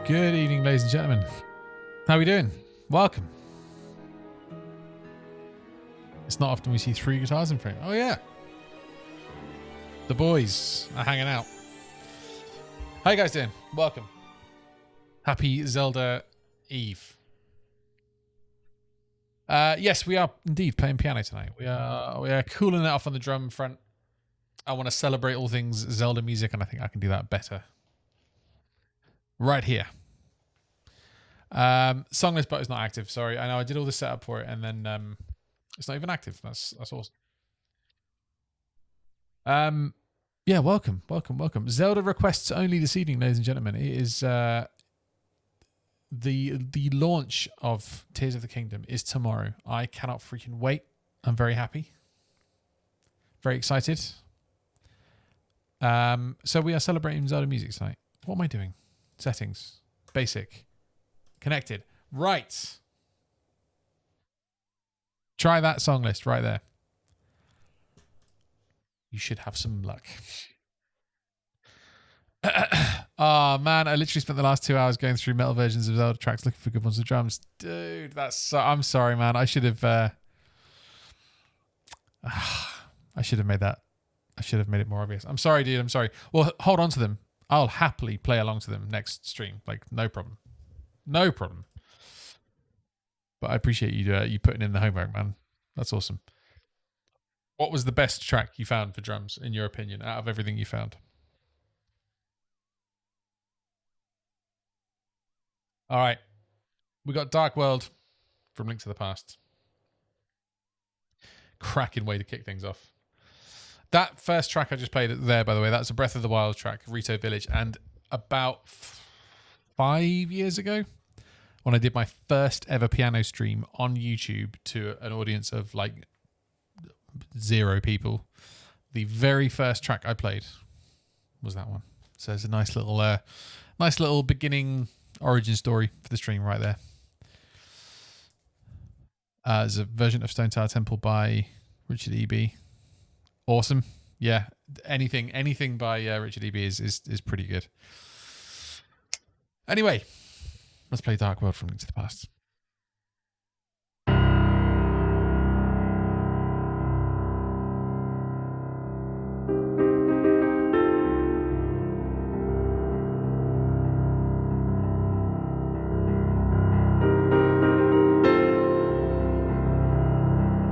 Good evening, ladies and gentlemen. How are we doing? Welcome. It's not often we see 3 guitars in frame. Oh, yeah. The boys are hanging out. How you guys doing? Welcome. Happy Zelda Eve. Yes, we are indeed playing piano tonight. We are cooling it off on the drum front. I want to celebrate all things Zelda music, and I think I can do that better right here. Song list button is not active. Sorry, I know I did all the setup for it, and then it's not even active. That's awesome. Yeah, welcome. Zelda requests only this evening, ladies and gentlemen. It is the launch of Tears of the Kingdom is tomorrow. I cannot freaking wait. I'm very happy, very excited. So we are celebrating Zelda music tonight. What am I doing? Settings, basic, connected. Right. Try that song list right there. You should have some luck. Oh man, I literally spent the last 2 hours going through metal versions of Zelda tracks looking for good ones with drums. Dude, I'm sorry, man. I should have made that. I should have made it more obvious. I'm sorry, dude. I'm sorry. Well, hold on to them. I'll happily play along to them next stream. Like, no problem. No problem. But I appreciate you putting in the homework, man. That's awesome. What was the best track you found for drums, in your opinion, out of everything you found? All right. We got Dark World from Link to the Past. Cracking way to kick things off. That first track I just played there, by the way, that's a Breath of the Wild track, Rito Village. And about 5 years ago, when I did my first ever piano stream on YouTube to an audience of like 0 people, the very first track I played was that one. So it's a nice little beginning origin story for the stream right there. There's a version of Stone Tower Temple by Richard E.B. Awesome. Yeah, anything by Richard E.B. is pretty good. Anyway, let's play Dark World from Link to the Past.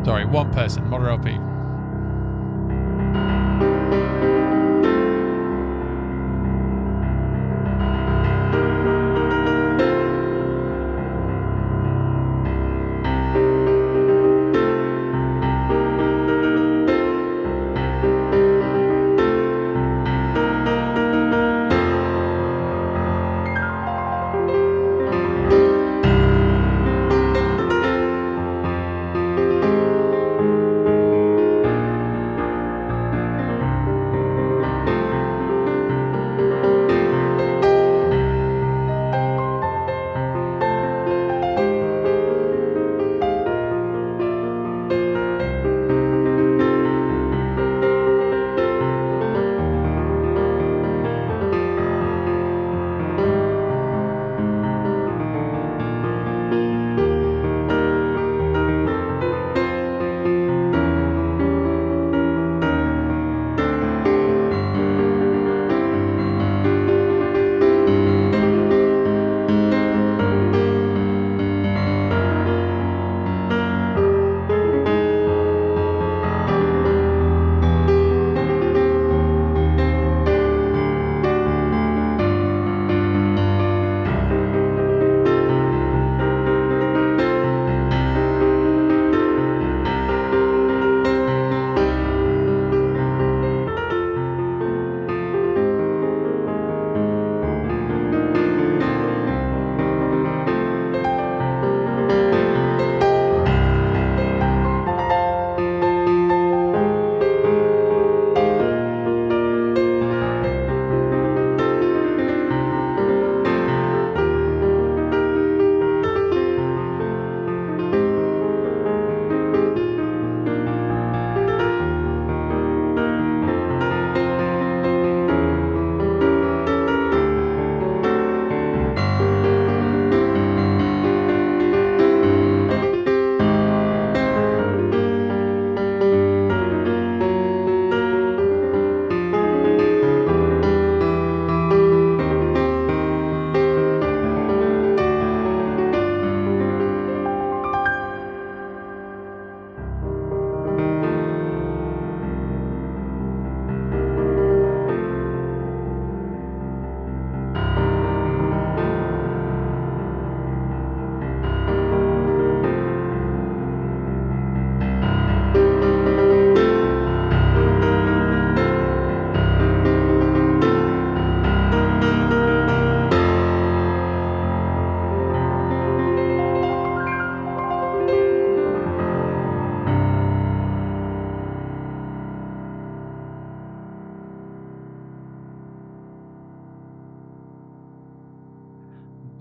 Sorry, one person, Moder LP.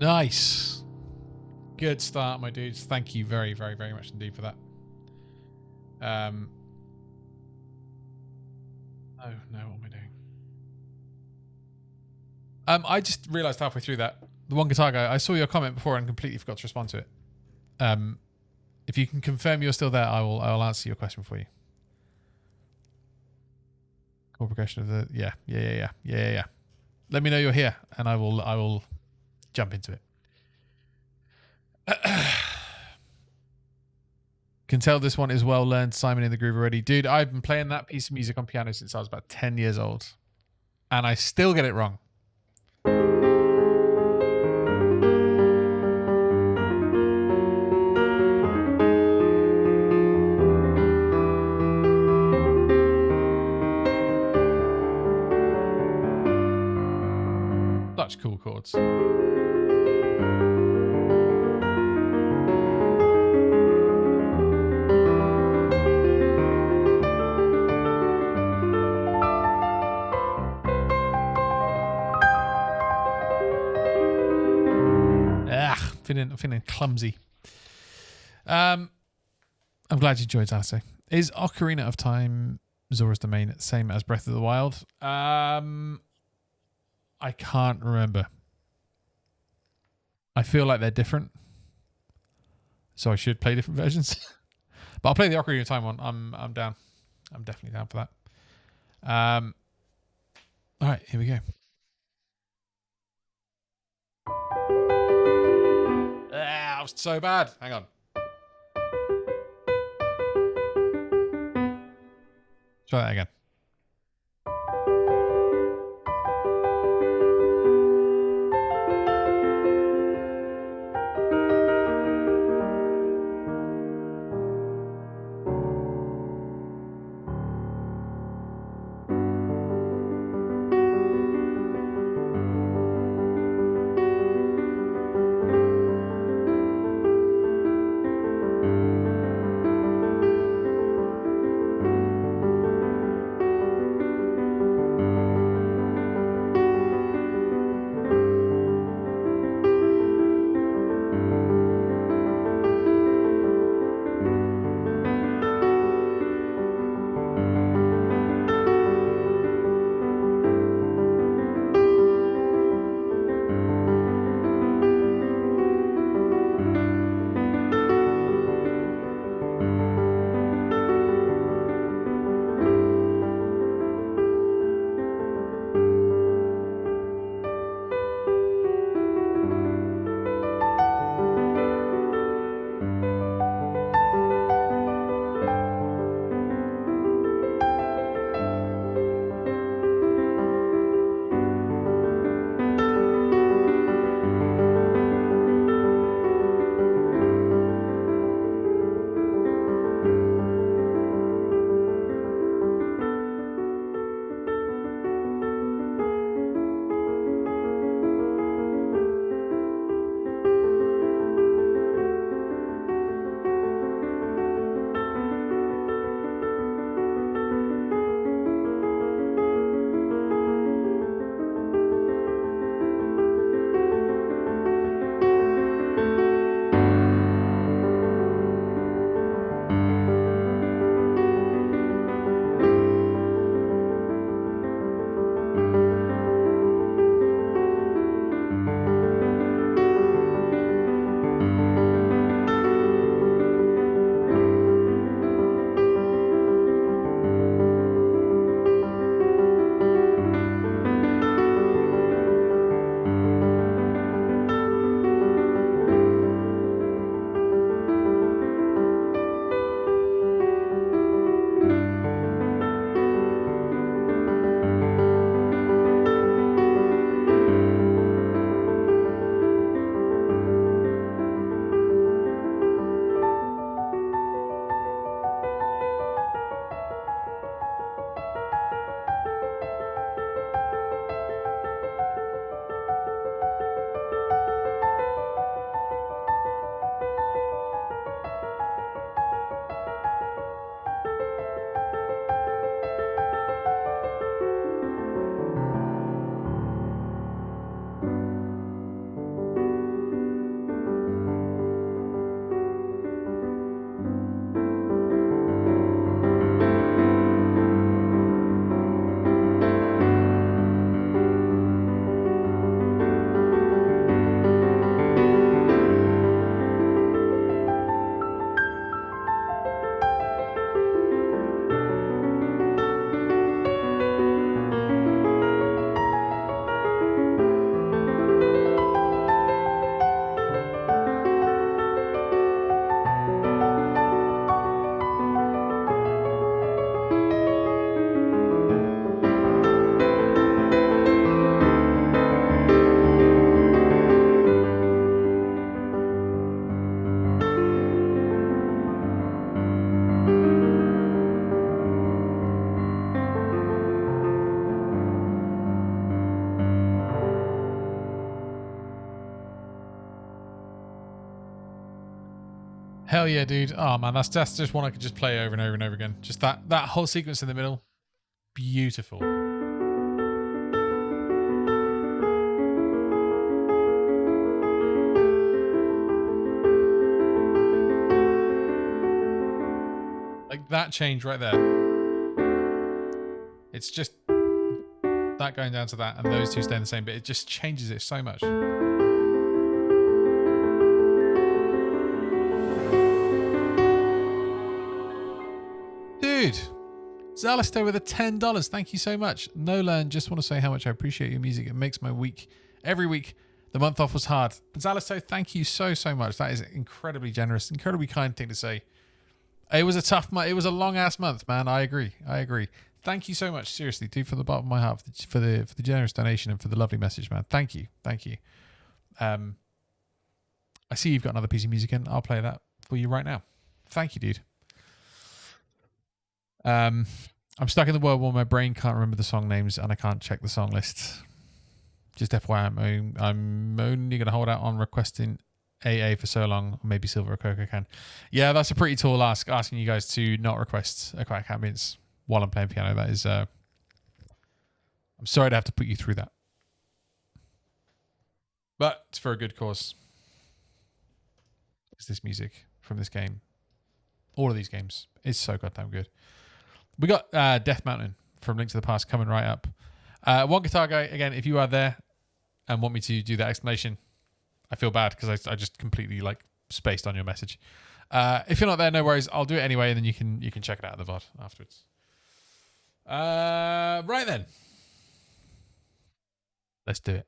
Nice. Good start, my dudes. Thank you very, very, very much indeed for that. Oh, no, what am I doing? I just realised halfway through that, the one guitar guy, I saw your comment before and completely forgot to respond to it. If you can confirm you're still there, I will answer your question for you. Core progression of the yeah. Let me know you're here, and I will jump into it. Can tell this one is well learned. Simon in the Groove already, dude. I've been playing that piece of music on piano since I was about 10 years old, and I still get it wrong. Such cool chords. Feeling clumsy. I'm glad you enjoyed, Alistair. Is Ocarina of Time Zora's Domain same as Breath of the Wild? I can't remember. I feel like they're different, so I should play different versions. But I'll play the Ocarina of Time one. I'm down. I'm definitely down for that. All right, here we go. That was so bad. Hang on. Try that again. hell yeah, dude. Oh man, that's just one I could just play over and over and over again. Just that whole sequence in the middle, beautiful. Like that change right there. It's just that going down to that and those two staying the same, but it just changes it so much. Dude, Zalisto with a $10. Thank you so much. Nolan, just want to say how much I appreciate your music. It makes my week every week. The month off was hard. Zalisto, thank you so much. That is incredibly generous, incredibly kind thing to say. It was a tough month. It was a long ass month, man. I agree. Thank you so much. Seriously, dude, from the bottom of my heart for the generous donation and for the lovely message, man. Thank you. I see you've got another piece of music in. I'll play that for you right now. Thank you, dude. I'm stuck in the world where my brain can't remember the song names and I can't check the song list. Just FYI, I'm only going to hold out on requesting AA for so long, or maybe Silver or Coca can. Yeah, that's a pretty tall ask, asking you guys to not request a crack ambience while I'm playing piano. That is, I'm sorry to have to put you through that. But it's for a good cause. It's this music from this game. All of these games is so goddamn good. We got Death Mountain from Link to the Past coming right up. One Guitar Guy, again, if you are there and want me to do that explanation, I feel bad because I just completely spaced on your message. If you're not there, no worries. I'll do it anyway, and then you can check it out in the VOD afterwards. Right then. Let's do it.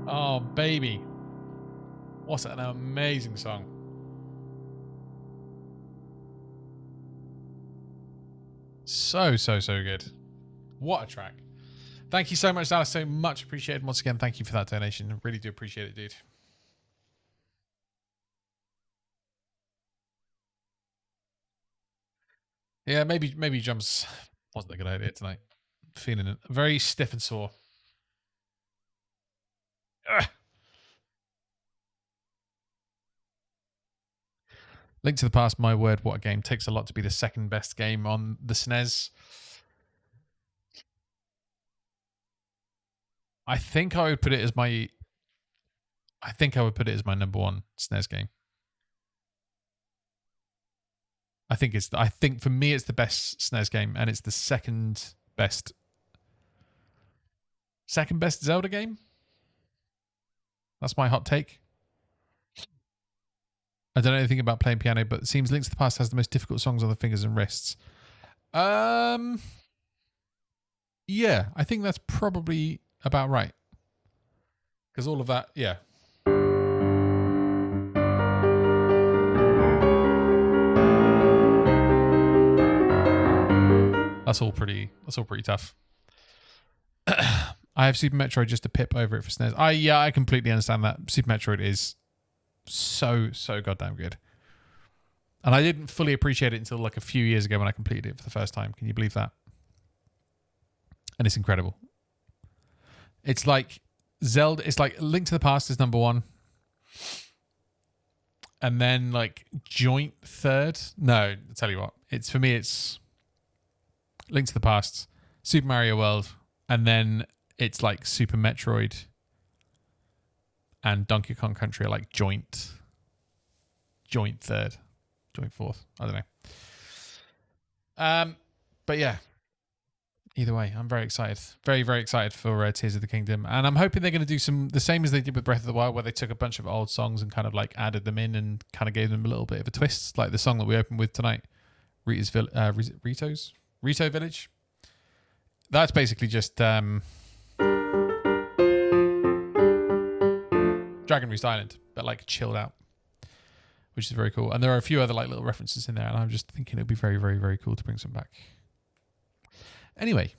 Oh, baby. What an amazing song. So good. What a track. Thank you so much, Alice. So much appreciated. Once again, thank you for that donation. I really do appreciate it, dude. Yeah, maybe jumps wasn't a good idea tonight. Feeling it. Very stiff and sore. Ugh. Link to the Past, my word, what a game. Takes a lot to be the second best game on the SNES. I think I would put it as my number one SNES game. I think for me it's the best SNES game, and it's the second best Zelda game. That's my hot take. I don't know anything about playing piano, but it seems Link to the Past has the most difficult songs on the fingers and wrists. Yeah, I think that's probably about right. Because all of that, yeah. That's all pretty tough. I have Super Metroid just to pip over it for SNES. I completely understand that. Super Metroid is so goddamn good. And I didn't fully appreciate it until like a few years ago when I completed it for the first time. Can you believe that? And it's incredible. It's like Zelda, it's like Link to the Past is number one. And then like joint third. No, I'll tell you what. For me it's Link to the Past, Super Mario World, and then it's like Super Metroid and Donkey Kong Country are like joint third, joint fourth. I don't know. But yeah, either way, I'm very excited. Very, very excited for Tears of the Kingdom. And I'm hoping they're going to do the same as they did with Breath of the Wild, where they took a bunch of old songs and kind of like added them in and kind of gave them a little bit of a twist. Like the song that we opened with tonight, Rito Village. That's basically just Dragon Roost Island, but like chilled out, which is very cool. And there are a few other like little references in there, and I'm just thinking it would be very, very, very cool to bring some back. Anyway.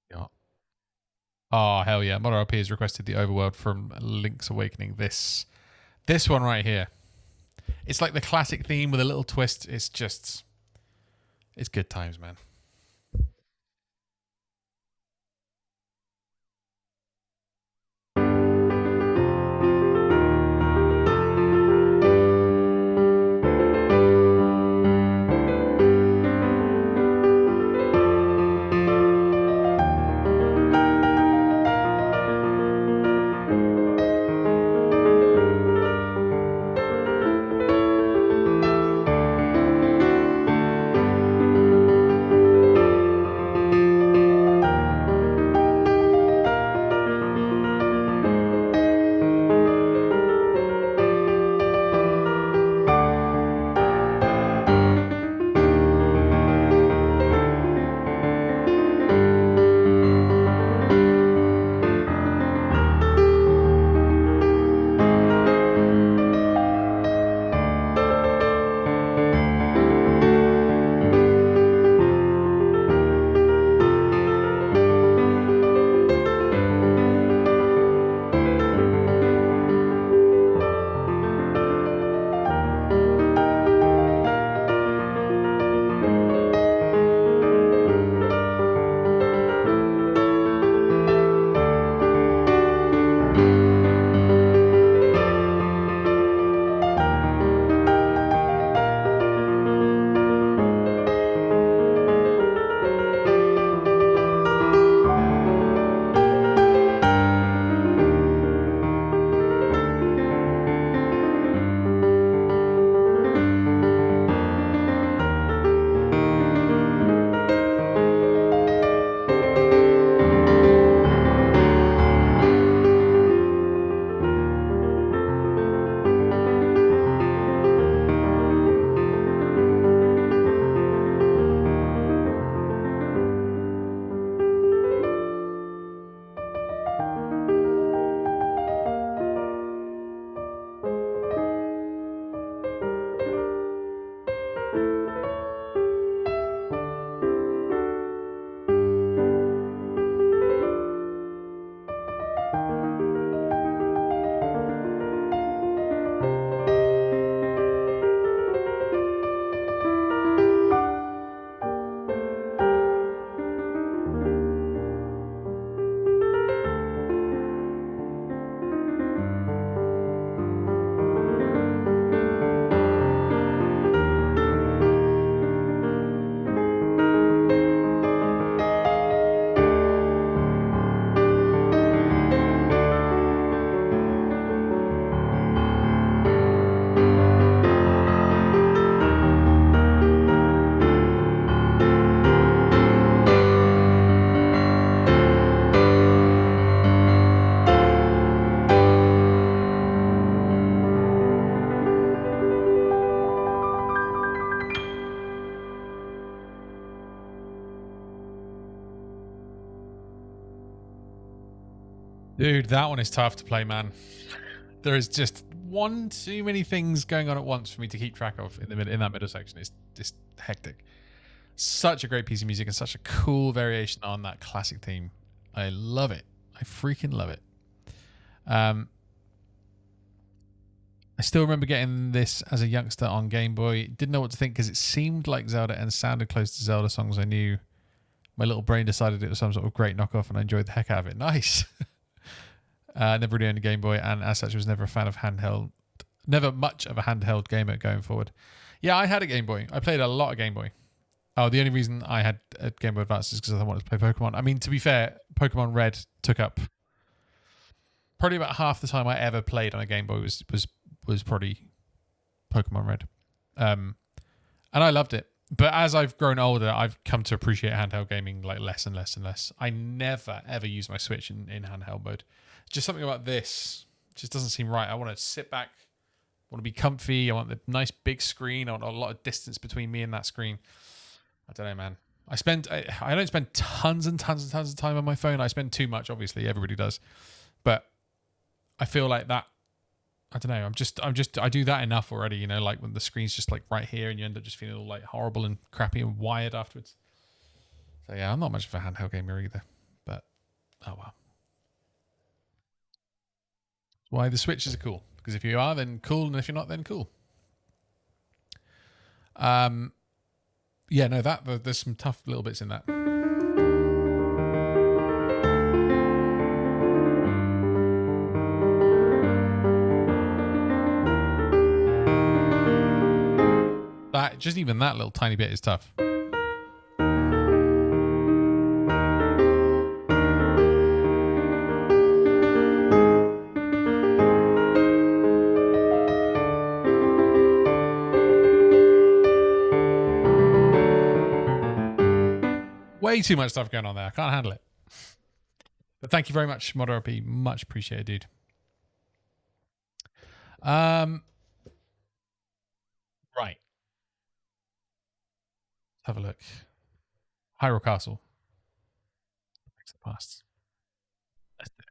Yeah. Oh, hell yeah. Modern RP has requested the overworld from Link's Awakening. This one right here. It's like the classic theme with a little twist. It's good times, man. Dude, that one is tough to play, man. There is just one too many things going on at once for me to keep track of in that middle section. It's just hectic. Such a great piece of music and such a cool variation on that classic theme. I love it. I freaking love it. I still remember getting this as a youngster on Game Boy. Didn't know what to think because it seemed like Zelda and sounded close to Zelda songs I knew. My little brain decided it was some sort of great knockoff and I enjoyed the heck out of it. Nice. Never really owned a Game Boy, and as such was never a fan of handheld. Never much of a handheld gamer going forward. Yeah, I had a Game Boy. I played a lot of Game Boy. Oh, the only reason I had a Game Boy Advance is because I wanted to play Pokemon. I mean, to be fair, Pokemon Red took up probably about half the time I ever played on a Game Boy was probably Pokemon Red. And I loved it. But as I've grown older, I've come to appreciate handheld gaming like less and less and less. I never, ever use my Switch in handheld mode. Just something about this just doesn't seem right. I want to sit back. I want to be comfy. I want the nice big screen. I want a lot of distance between me and that screen. I don't know, man. I don't spend tons and tons and tons of time on my phone. I spend too much, obviously. Everybody does. But I feel like that, I don't know. I do that enough already, you know, like when the screen's just like right here and you end up just feeling all like horrible and crappy and wired afterwards. So yeah, I'm not much of a handheld gamer either, but oh well. That's why the Switches are cool, because if you are, then cool, and if you're not, then cool. Yeah, no, there's some tough little bits in that. Just even that little tiny bit is tough. Way too much stuff going on there. I can't handle it. But thank you very much, Modder RP. Much appreciated, dude. Right. Let's have a look. Hyrule Castle. Thanks the past. Let's do it.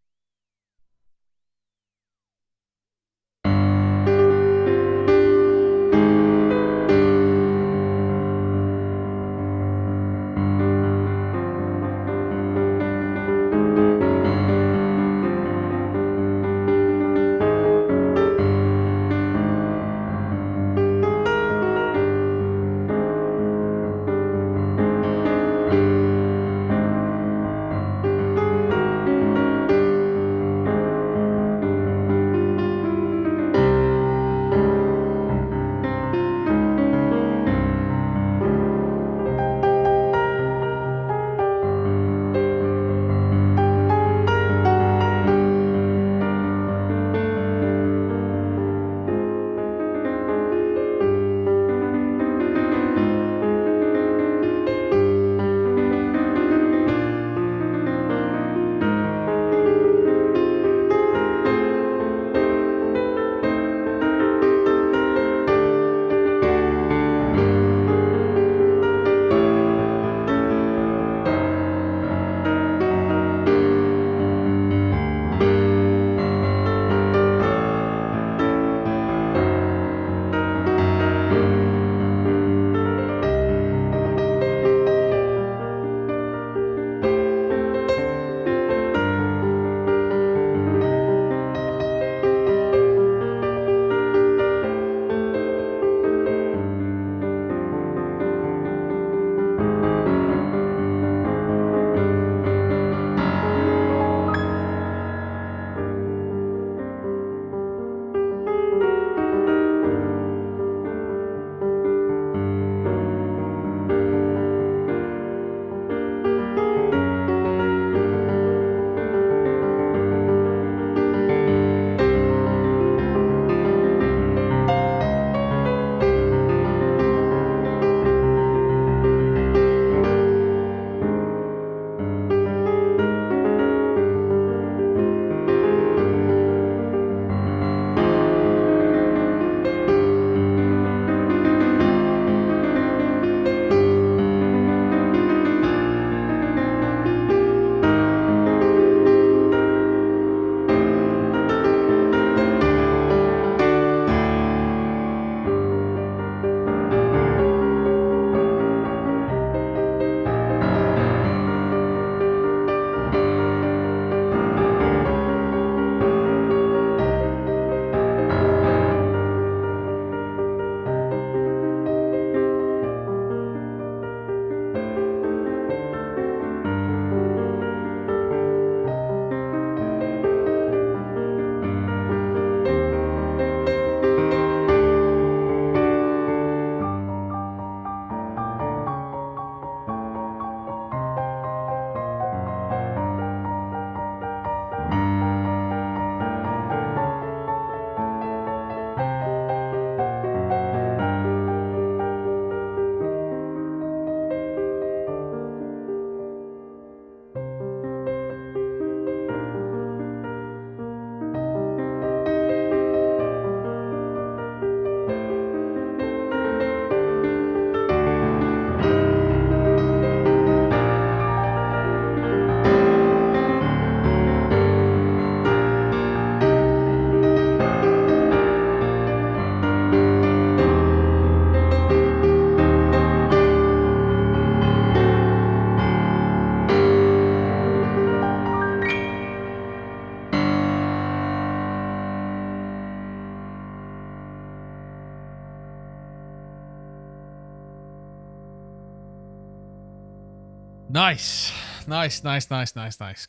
Nice. Nice.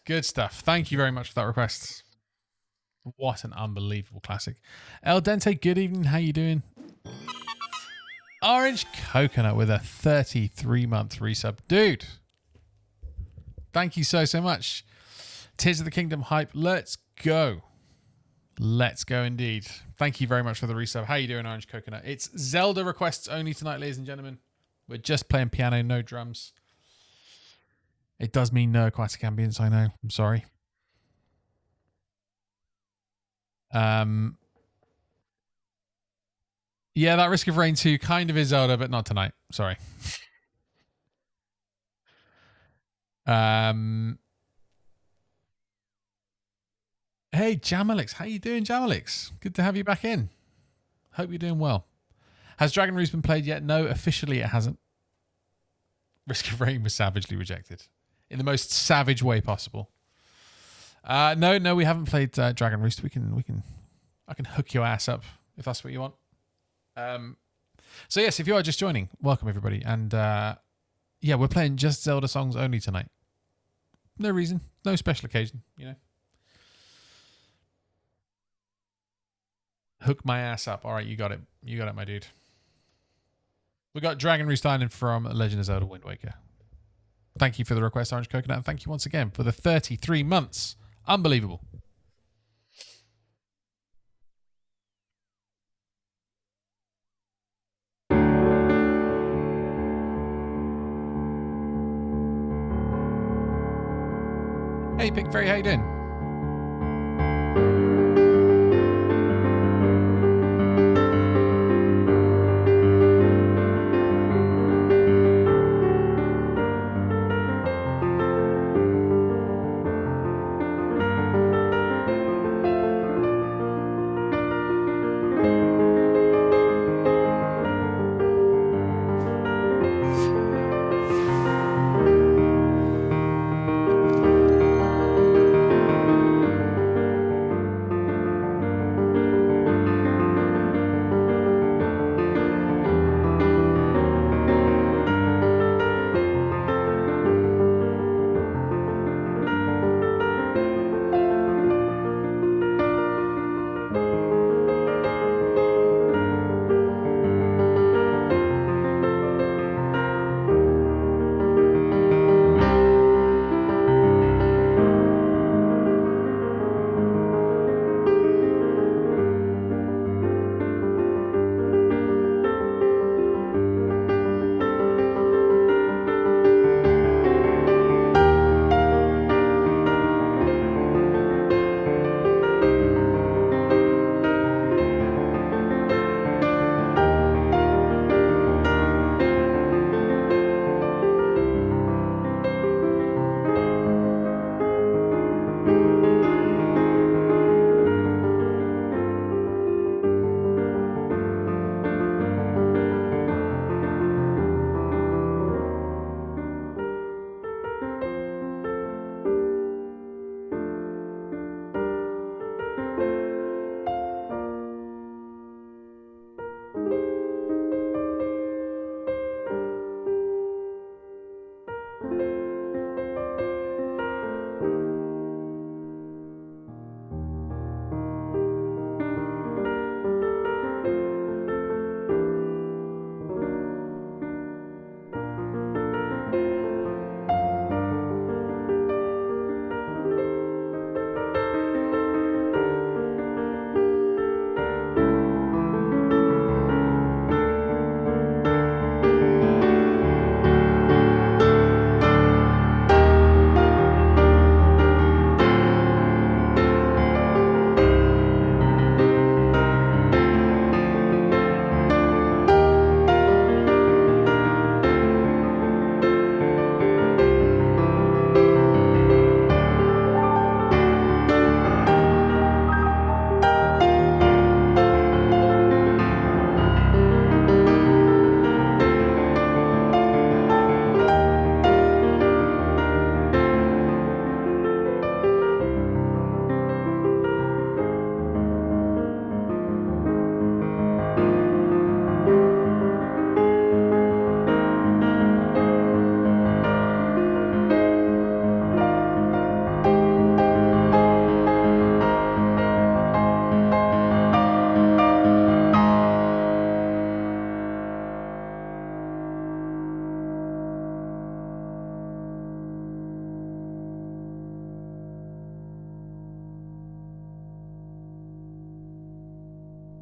Good stuff. Thank you very much for that request. What an unbelievable classic. El Dente, good evening. How you doing? Orange Coconut with a 33-month resub. Dude, thank you so much. Tears of the Kingdom hype. Let's go. Let's go indeed. Thank you very much for the resub. How you doing, Orange Coconut? It's Zelda requests only tonight, ladies and gentlemen. We're just playing piano, no drums. It does mean no aquatic ambience, I know. I'm sorry. Yeah, that Risk of Rain 2 kind of is Zelda, but not tonight. Sorry. Hey, Jamalix. How you doing, Jamalix? Good to have you back in. Hope you're doing well. Has Dragon Roost been played yet? No, officially it hasn't. Risk of Rain was savagely rejected. In the most savage way possible. No, we haven't played Dragon Roost. I can hook your ass up if that's what you want. So yes, if you are just joining, welcome everybody. And yeah, we're playing just Zelda songs only tonight. No reason, no special occasion, you know. Hook my ass up. All right, you got it. You got it, my dude. We got Dragon Roost Island from Legend of Zelda Wind Waker. Thank you for the request, Orange Coconut. And thank you once again for the 33 months. Unbelievable. Hey, Pink Fairy, how you doing?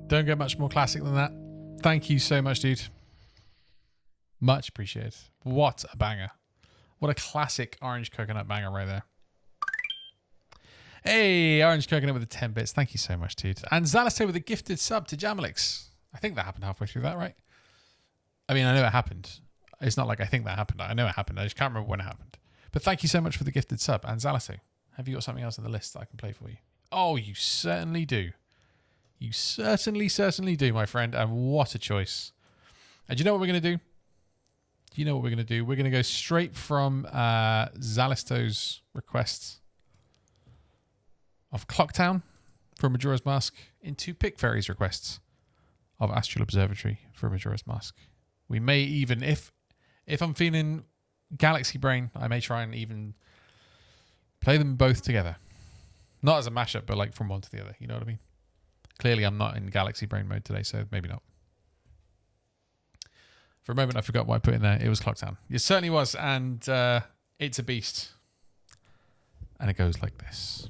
Don't get much more classic than that. Thank you so much, dude. Much appreciated. What a banger. What a classic orange coconut banger right there. Hey, orange coconut with the 10 bits. Thank you so much, dude. And Zalaste with a gifted sub to Jamalix. I think that happened halfway through that, right? I mean, I know it happened. It's not like I think that happened. I know it happened. I just can't remember when it happened. But thank you so much for the gifted sub. And Zalaste, have you got something else on the list that I can play for you? Oh, you certainly do. You certainly do, my friend. And what a choice. And do you know what we're going to do? Do you know what we're going to do? We're going to go straight from Zalisto's requests of Clocktown for Majora's Mask into Pick Fairy's requests of Astral Observatory for Majora's Mask. We may even, if I'm feeling Galaxy Brain, I may try and even play them both together. Not as a mashup, but like from one to the other. You know what I mean? Clearly, I'm not in Galaxy Brain mode today, so maybe not. For a moment, I forgot what I put in there. It was Clocktown. It certainly was, and it's a beast. And it goes like this.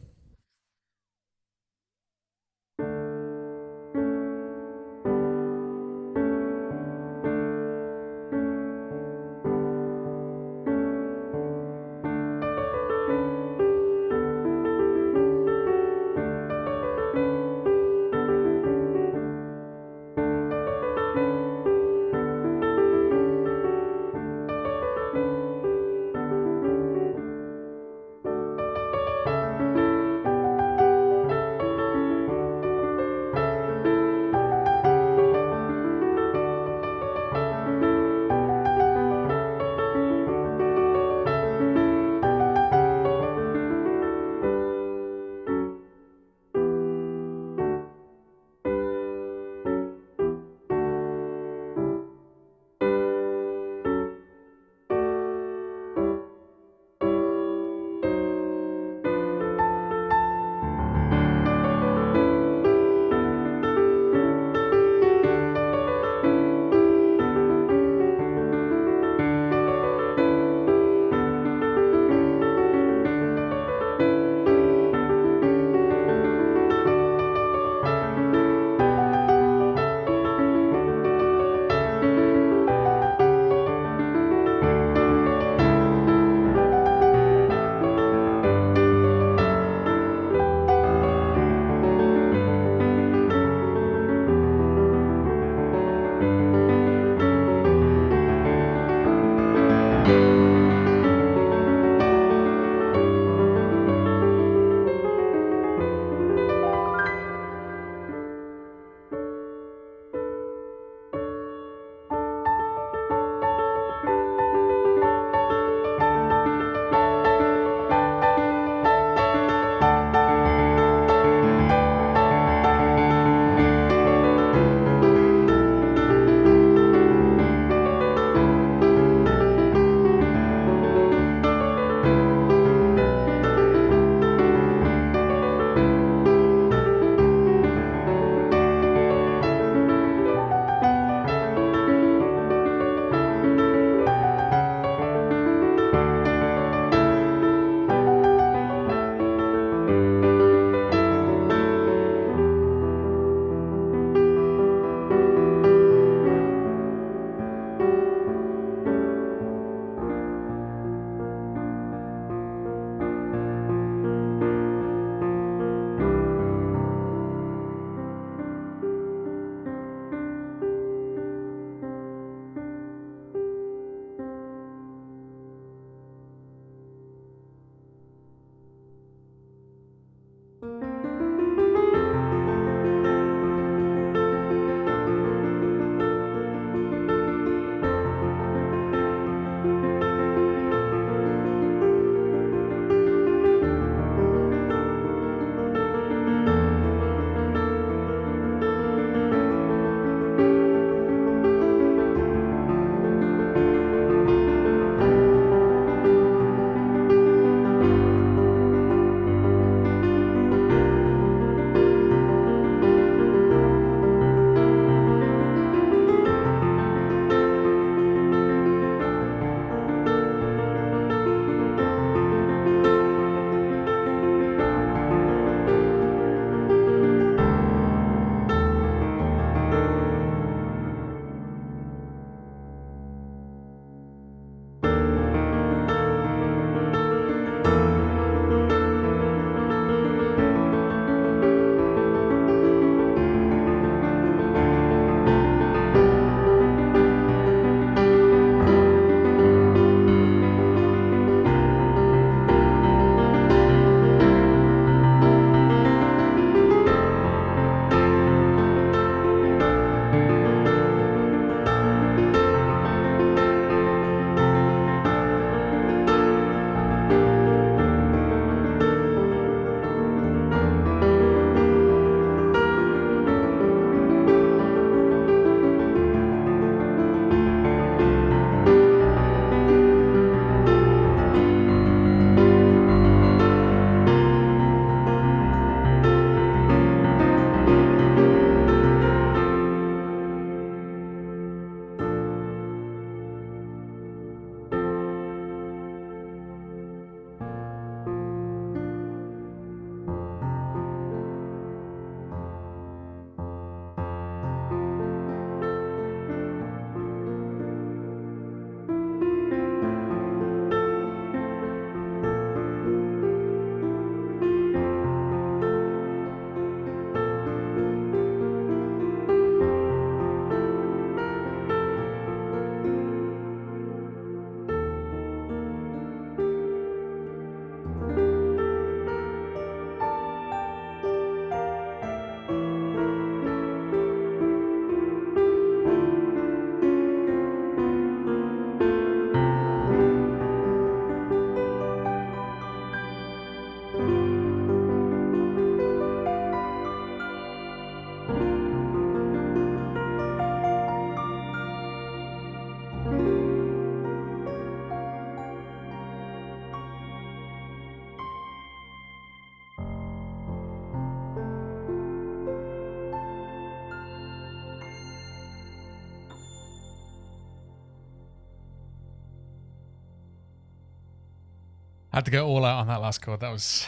had to go all out on that last chord. That was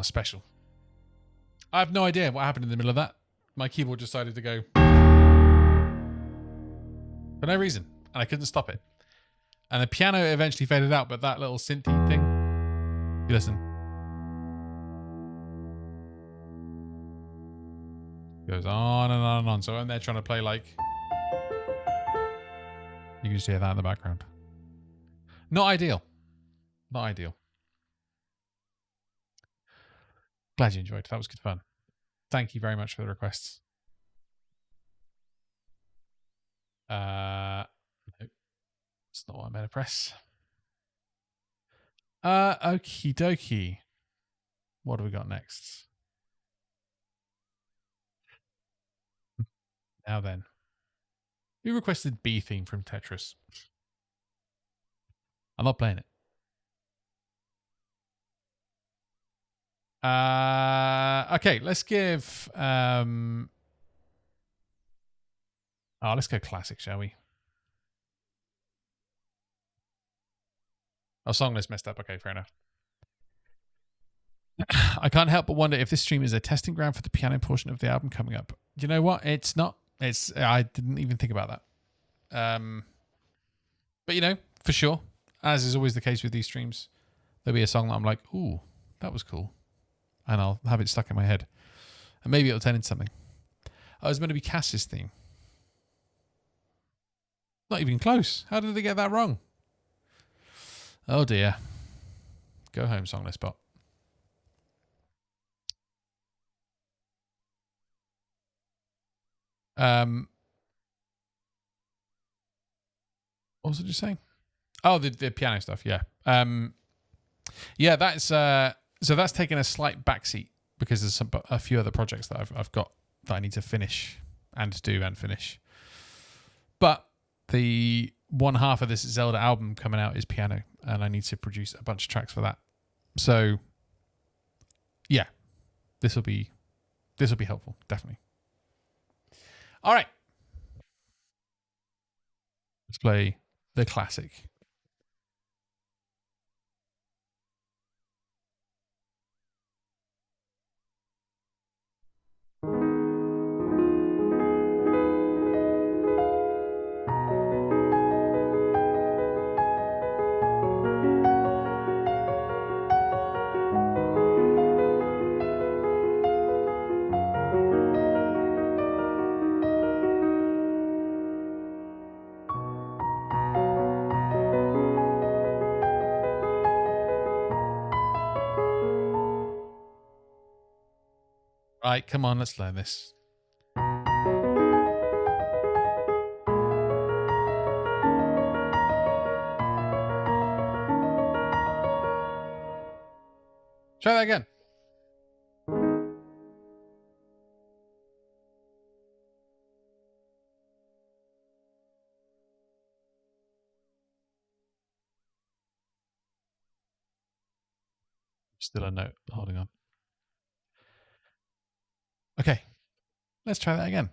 special. I have no idea what happened in the middle of that. My keyboard decided to go for no reason, and I couldn't stop it. And the piano eventually faded out, but that little synthy thing, you listen, goes on and on and on. So I'm there trying to play like, you can just hear that in the background. Not ideal. Not ideal. Glad you enjoyed. That was good fun. Thank you very much for the requests. No, it's not what I meant to press. Okie dokie. What do we got next? Now then. Who requested B theme from Tetris? I'm not playing it. Okay, let's give let's go classic, shall we? Our song list messed up. Okay, fair enough. I can't help but wonder if this stream is a testing ground for the piano portion of the album coming up. You know what? It's not. I didn't even think about that. But you know, for sure, as is always the case with these streams, there'll be a song that I'm like, ooh, that was cool. And I'll have it stuck in my head. And maybe it'll turn into something. Oh, it's meant to be Cass's theme. Not even close. How did they get that wrong? Oh dear. Go home, song list bot. What was it just saying? Oh, the piano stuff, yeah. Yeah, that's so that's taken a slight backseat because there's a few other projects that I've got that I need to finish and do and finish. But the one half of this Zelda album coming out is piano, and I need to produce a bunch of tracks for that. So yeah, this will be helpful, definitely. All right. Let's play the classic. Right, come on, let's learn this. Try that again. Still a note holding on. Okay, let's try that again.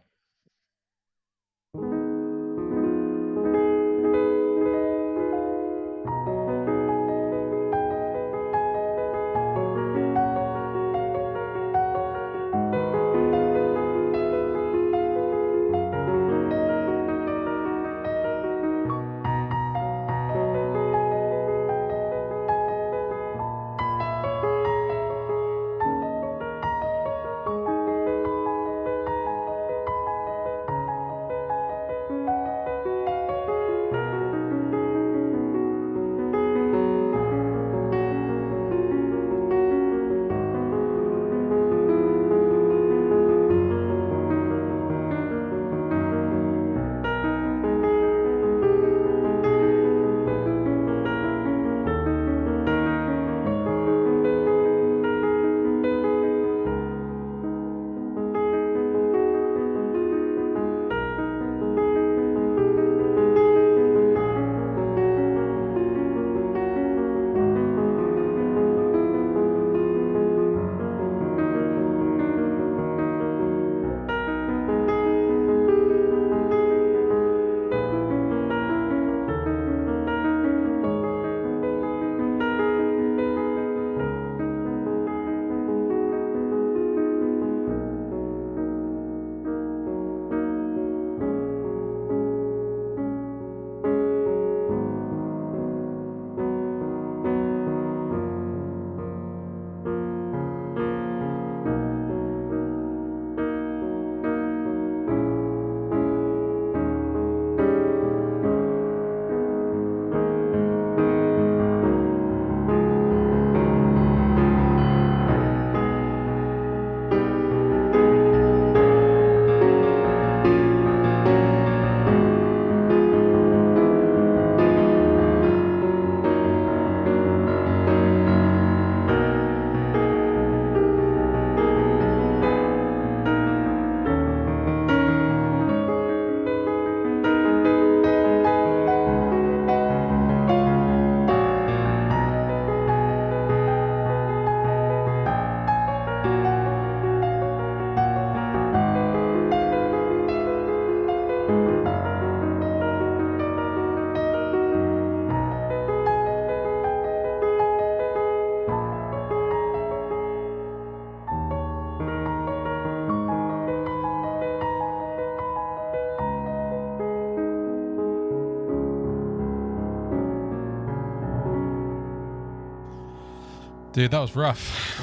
Dude, that was rough.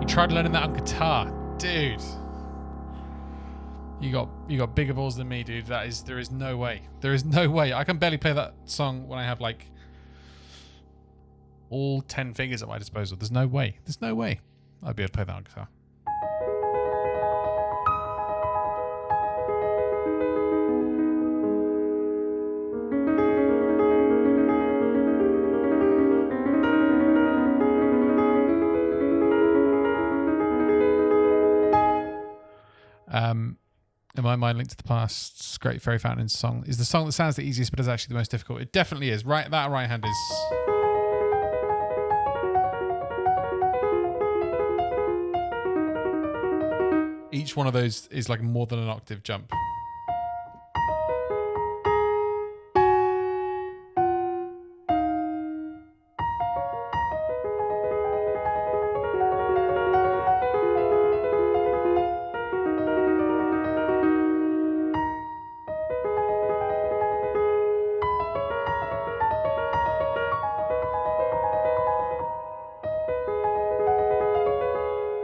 Tried learning that on guitar, dude. You got bigger balls than me, dude. There is no way. There is no way. I can barely play that song when I have like all 10 fingers at my disposal. There's no way. There's no way I'd be able to play that on guitar. In my mind, Link to the Past's Great Fairy Fountain song is the song that sounds the easiest, but is actually the most difficult. It definitely is. Right, that right hand is. Each one of those is like more than an octave jump.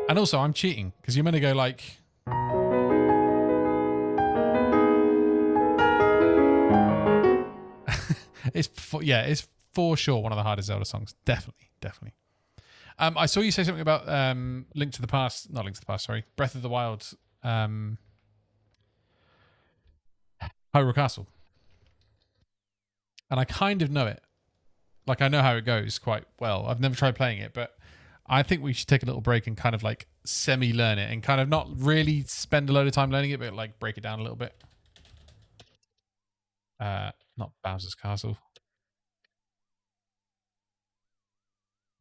And also, I'm cheating because you're meant to go like. It's for sure one of the hardest Zelda songs. Definitely. I saw you say something about Link to the Past. Not Link to the Past, sorry. Breath of the Wild. Hyrule Castle. And I kind of know it. Like, I know how it goes quite well. I've never tried playing it, but I think we should take a little break and kind of like semi-learn it and kind of not really spend a load of time learning it, but like break it down a little bit. Not Bowser's Castle.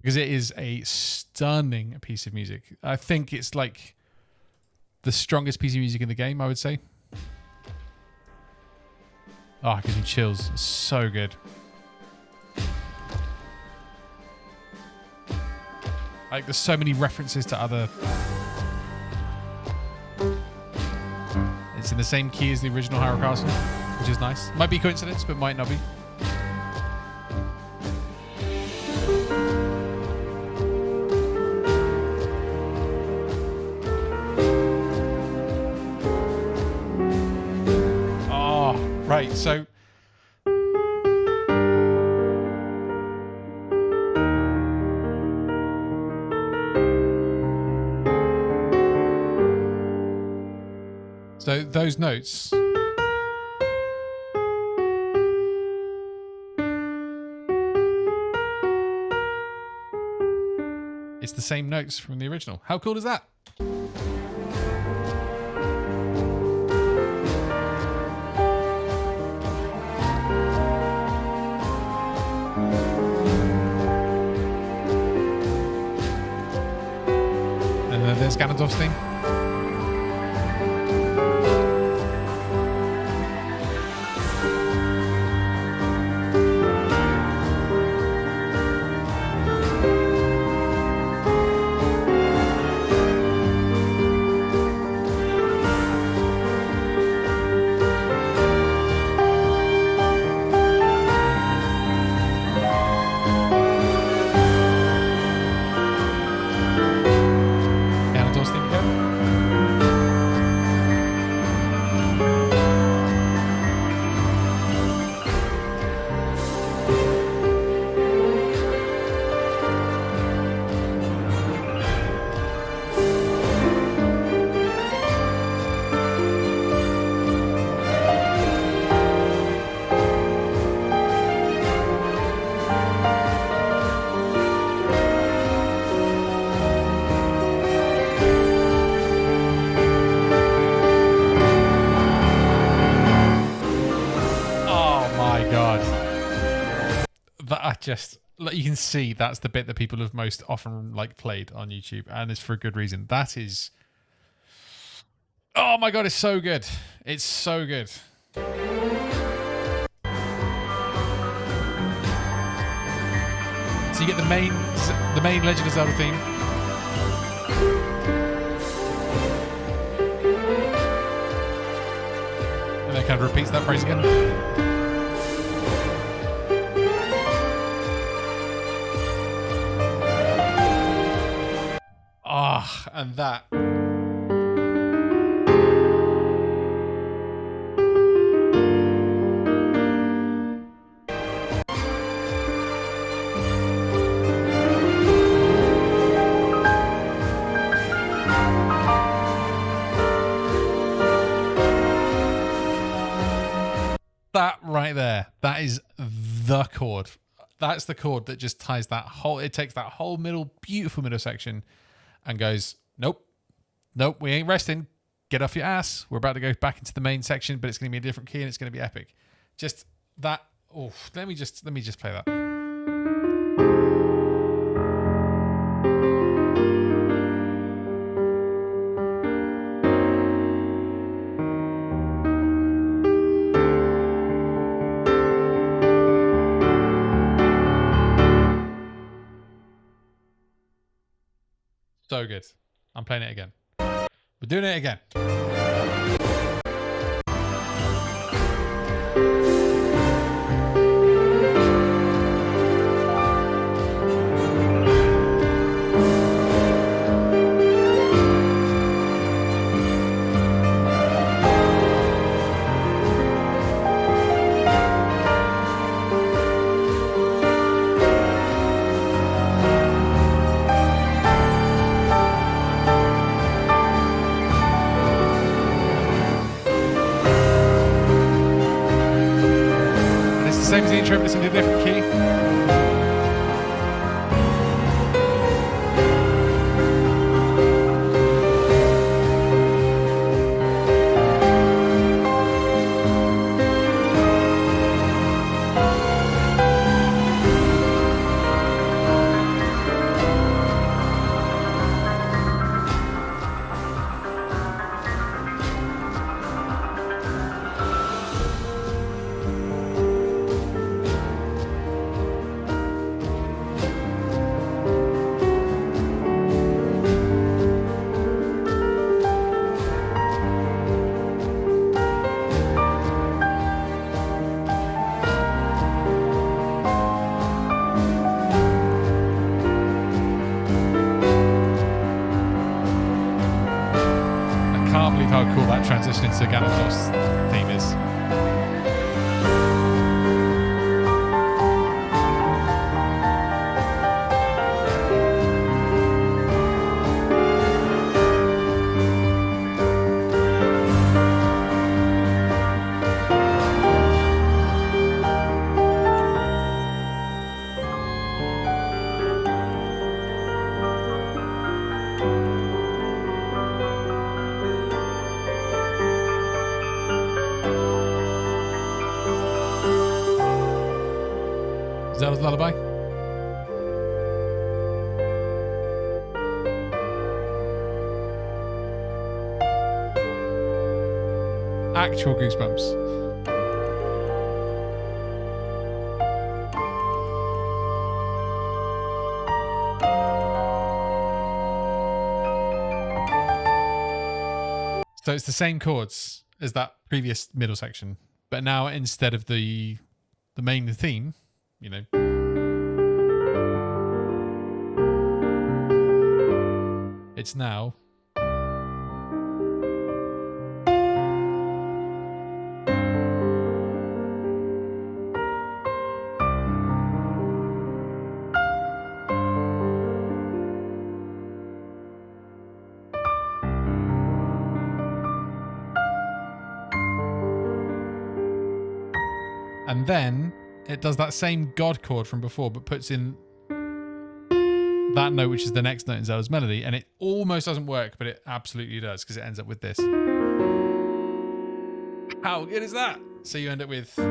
Because it is a stunning piece of music. I think it's like the strongest piece of music in the game, I would say. Oh, it gives me chills. It's so good. Like, there's so many references to other... It's in the same key as the original Hyrule Castle, which is nice. Might be coincidence, but might not be. Oh, right. So... So those notes, it's the same notes from the original. How cool is that? And then there's Ganondorf's theme. Just, you can see that's the bit that people have most often like played on YouTube, and it's for a good reason. That is Oh my god, it's so good. It's so good. So you get the main Legend of Zelda theme. And it kind of repeats that phrase again. Ah, and that. That right there, that is the chord. That's the chord that just ties that whole, it takes that whole beautiful middle section and goes, nope, we ain't resting. Get off your ass. We're about to go back into the main section, but it's going to be a different key and it's going to be epic. Just that. Oh, let me just play that. So good. I'm playing it again. We're doing it again. Same as the intro, but it's in a different key. How cool that transition into Ganondorf's theme is. Zelda's Lullaby. Actual goosebumps. So it's the same chords as that previous middle section, but now instead of the main theme, you know, it's now and then it does that same God chord from before, but puts in that note, which is the next note in Zelda's melody, and it almost doesn't work, but it absolutely does, because it ends up with this. How good is that? So you end up with... Oh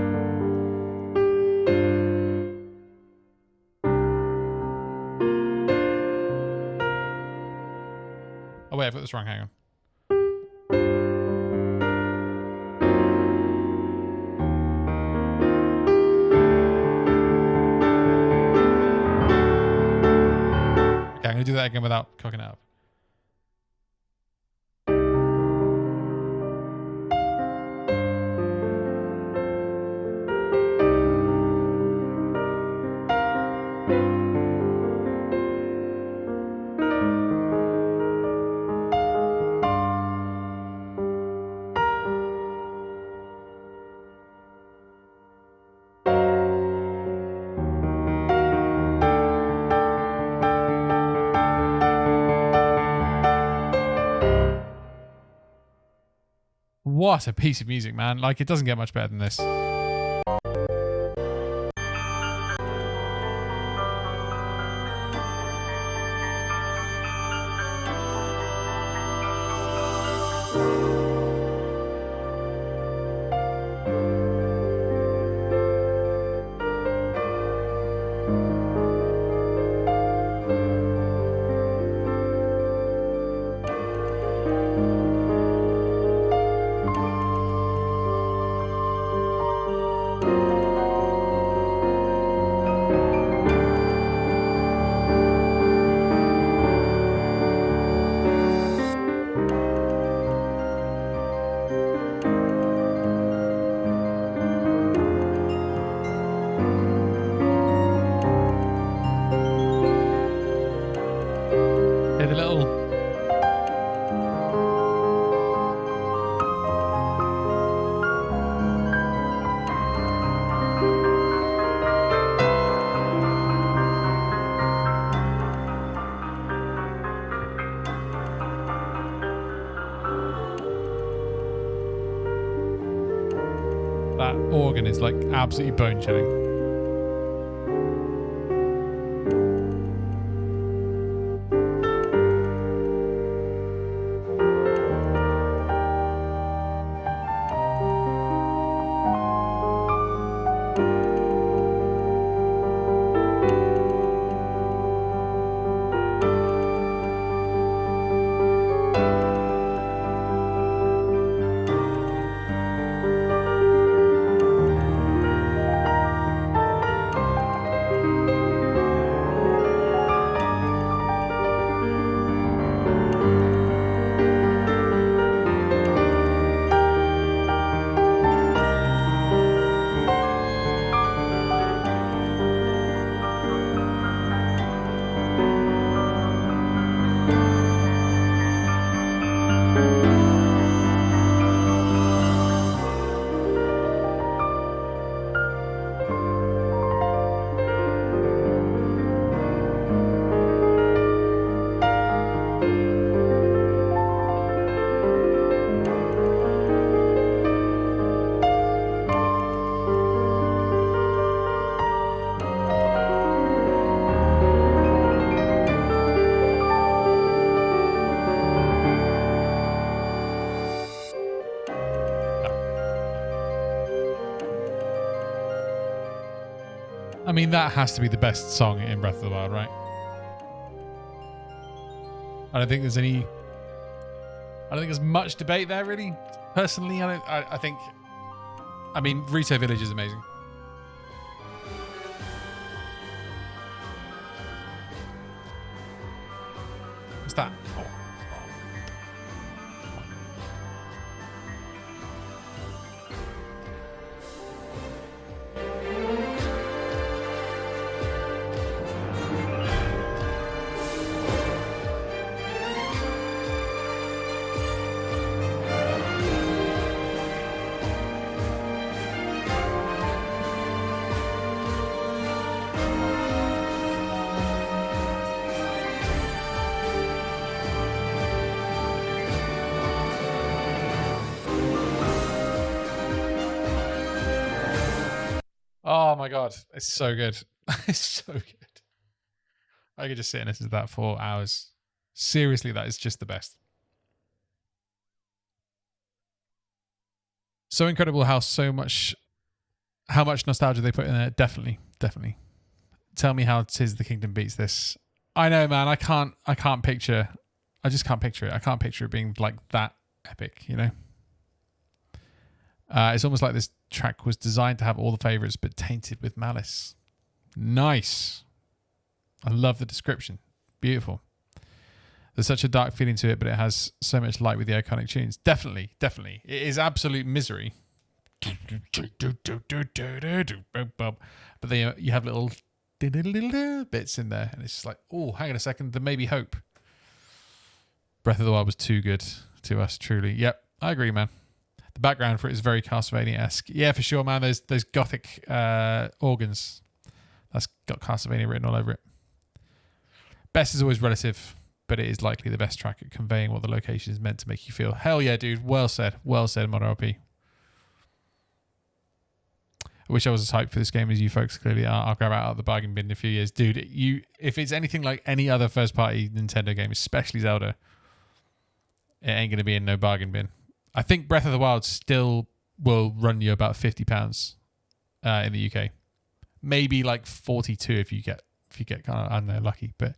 wait, I've got this wrong, hang on. that again without cocking it up. What a piece of music, man. Like, it doesn't get much better than this. The little that organ is like absolutely bone chilling. I mean, that has to be the best song in Breath of the Wild, right? I don't think there's much debate there, really. Personally, I think. I mean, Rito Village is amazing. What's that? Oh my god, it's so good. It's so good. I could just sit and listen to that for hours. Seriously, that is just the best. So incredible how much nostalgia they put in there. Definitely. Tell me how Tis the Kingdom beats this. I know, man. I can't picture. I just can't picture it. I can't picture it being like that epic, you know? It's almost like this track was designed to have all the favorites, but tainted with malice. Nice. I love the description. Beautiful. There's such a dark feeling to it, but it has so much light with the iconic tunes. Definitely, definitely. It is absolute misery. But then you have little bits in there, and it's just like, oh, hang on a second, there may be hope. Breath of the Wild was too good to us, truly. Yep, I agree, man. The background for it is very Castlevania-esque. Yeah, for sure, man. Those gothic organs. That's got Castlevania written all over it. Best is always relative, but it is likely the best track at conveying what the location is meant to make you feel. Hell yeah, dude. Well said. Well said, Mono LP. I wish I was as hyped for this game as you folks clearly are. I'll grab it out of the bargain bin in a few years. Dude, if it's anything like any other first-party Nintendo game, especially Zelda, it ain't going to be in no bargain bin. I think Breath of the Wild still will run you about £50 in the UK. Maybe like 42 if you get kind of, I don't know, lucky. But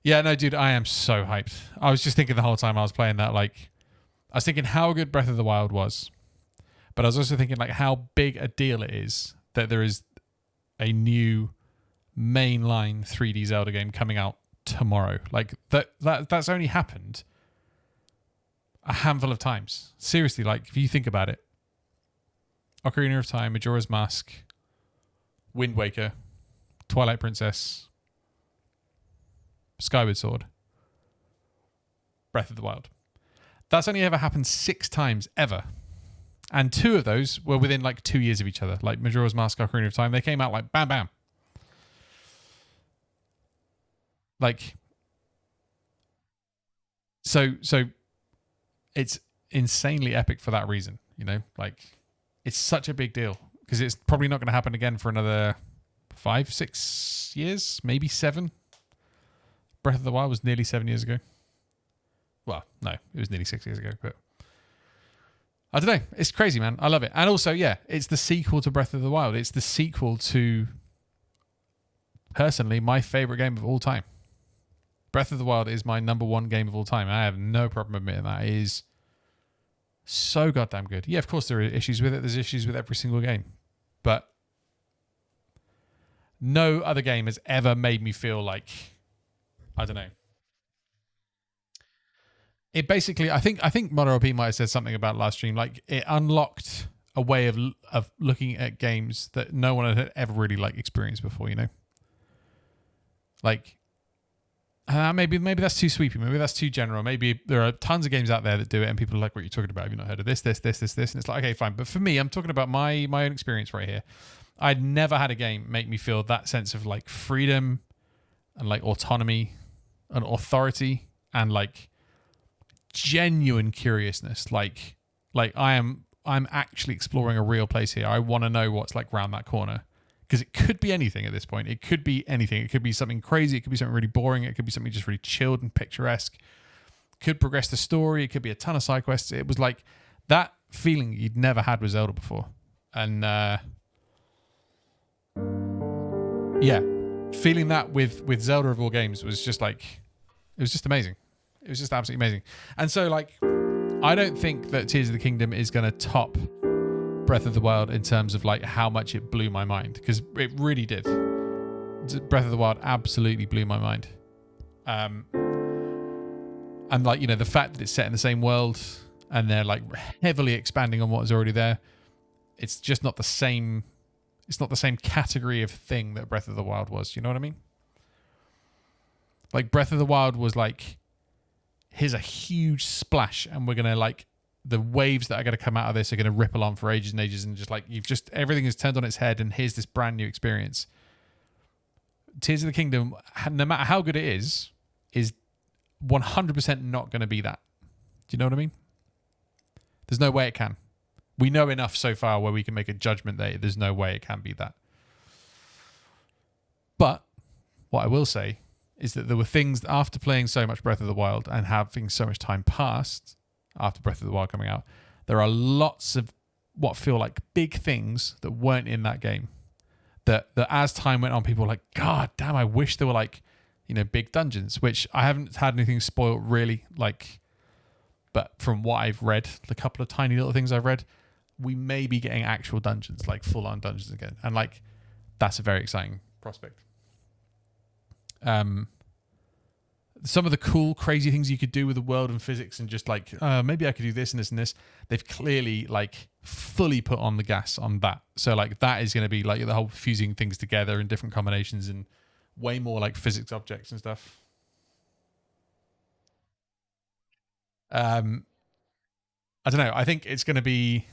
yeah, no, dude, I am so hyped. I was just thinking the whole time I was playing that, like, I was thinking how good Breath of the Wild was. But I was also thinking like how big a deal it is that there is a new mainline 3D Zelda game coming out tomorrow. Like that's only happened a handful of times. Seriously, like if you think about it. Ocarina of Time, Majora's Mask, Wind Waker, Twilight Princess, Skyward Sword, Breath of the Wild. That's only ever happened 6 times ever. And 2 of those were within like 2 years of each other. Like Majora's Mask, Ocarina of Time. They came out like bam, bam. Like, so it's insanely epic for that reason, you know? Like, it's such a big deal because it's probably not going to happen again for another 5, 6 years, maybe 7. Breath of the Wild was nearly 7 years ago. Well, no, it was nearly 6 years ago, but I don't know. It's crazy, man. I love it. And also, yeah, it's the sequel to Breath of the Wild. It's the sequel to, personally, my favorite game of all time. Breath of the Wild is my number 1 game of all time. I have no problem admitting that. It is so goddamn good. Yeah, of course there are issues with it. There's issues with every single game. But no other game has ever made me feel like, I don't know. It basically, I think Mono LP might have said something about last stream. Like it unlocked a way of looking at games that no one had ever really like experienced before. You know, like maybe that's too sweepy. Maybe that's too general. Maybe there are tons of games out there that do it, and people are like, "What are you talking about? Have you not heard of this?" And it's like, okay, fine. But for me, I'm talking about my own experience right here. I'd never had a game make me feel that sense of like freedom and like autonomy and authority and like genuine curiousness. Like I'm actually exploring a real place here. I want to know what's like round that corner because it could be anything at this point. It could be anything. It could be something crazy. It could be something really boring. It could be something just really chilled and picturesque. Could progress the story. It could be a ton of side quests. It was like that feeling you'd never had with Zelda before. And yeah, feeling that with Zelda of all games was just like, it was just amazing. It was just absolutely amazing. And so like, I don't think that Tears of the Kingdom is going to top Breath of the Wild in terms of like how much it blew my mind, because it really did. Breath of the Wild absolutely blew my mind. And like, you know, the fact that it's set in the same world and they're like heavily expanding on what is already there. It's just not the same. It's not the same category of thing that Breath of the Wild was. You know what I mean? Like Breath of the Wild was like, here's a huge splash and we're going to like, the waves that are going to come out of this are going to ripple on for ages and ages. And just like, everything is turned on its head and here's this brand new experience. Tears of the Kingdom, no matter how good it is 100% not going to be that. Do you know what I mean? There's no way it can. We know enough so far where we can make a judgment that there's no way it can be that. But what I will say is that there were things after playing so much Breath of the Wild and having so much time passed after Breath of the Wild coming out, there are lots of what feel like big things that weren't in that game. That as time went on, people were like, God damn, I wish there were like, you know, big dungeons, which I haven't had anything spoiled really, like, but from what I've read, the couple of tiny little things I've read, we may be getting actual dungeons, like full-on dungeons again. And like, that's a very exciting prospect. some of the cool, crazy things you could do with the world and physics, and just like maybe I could do this and this and this. They've clearly like fully put on the gas on that. So like that is going to be like the whole fusing things together in different combinations and way more like physics objects and stuff. I don't know. I think it's going to be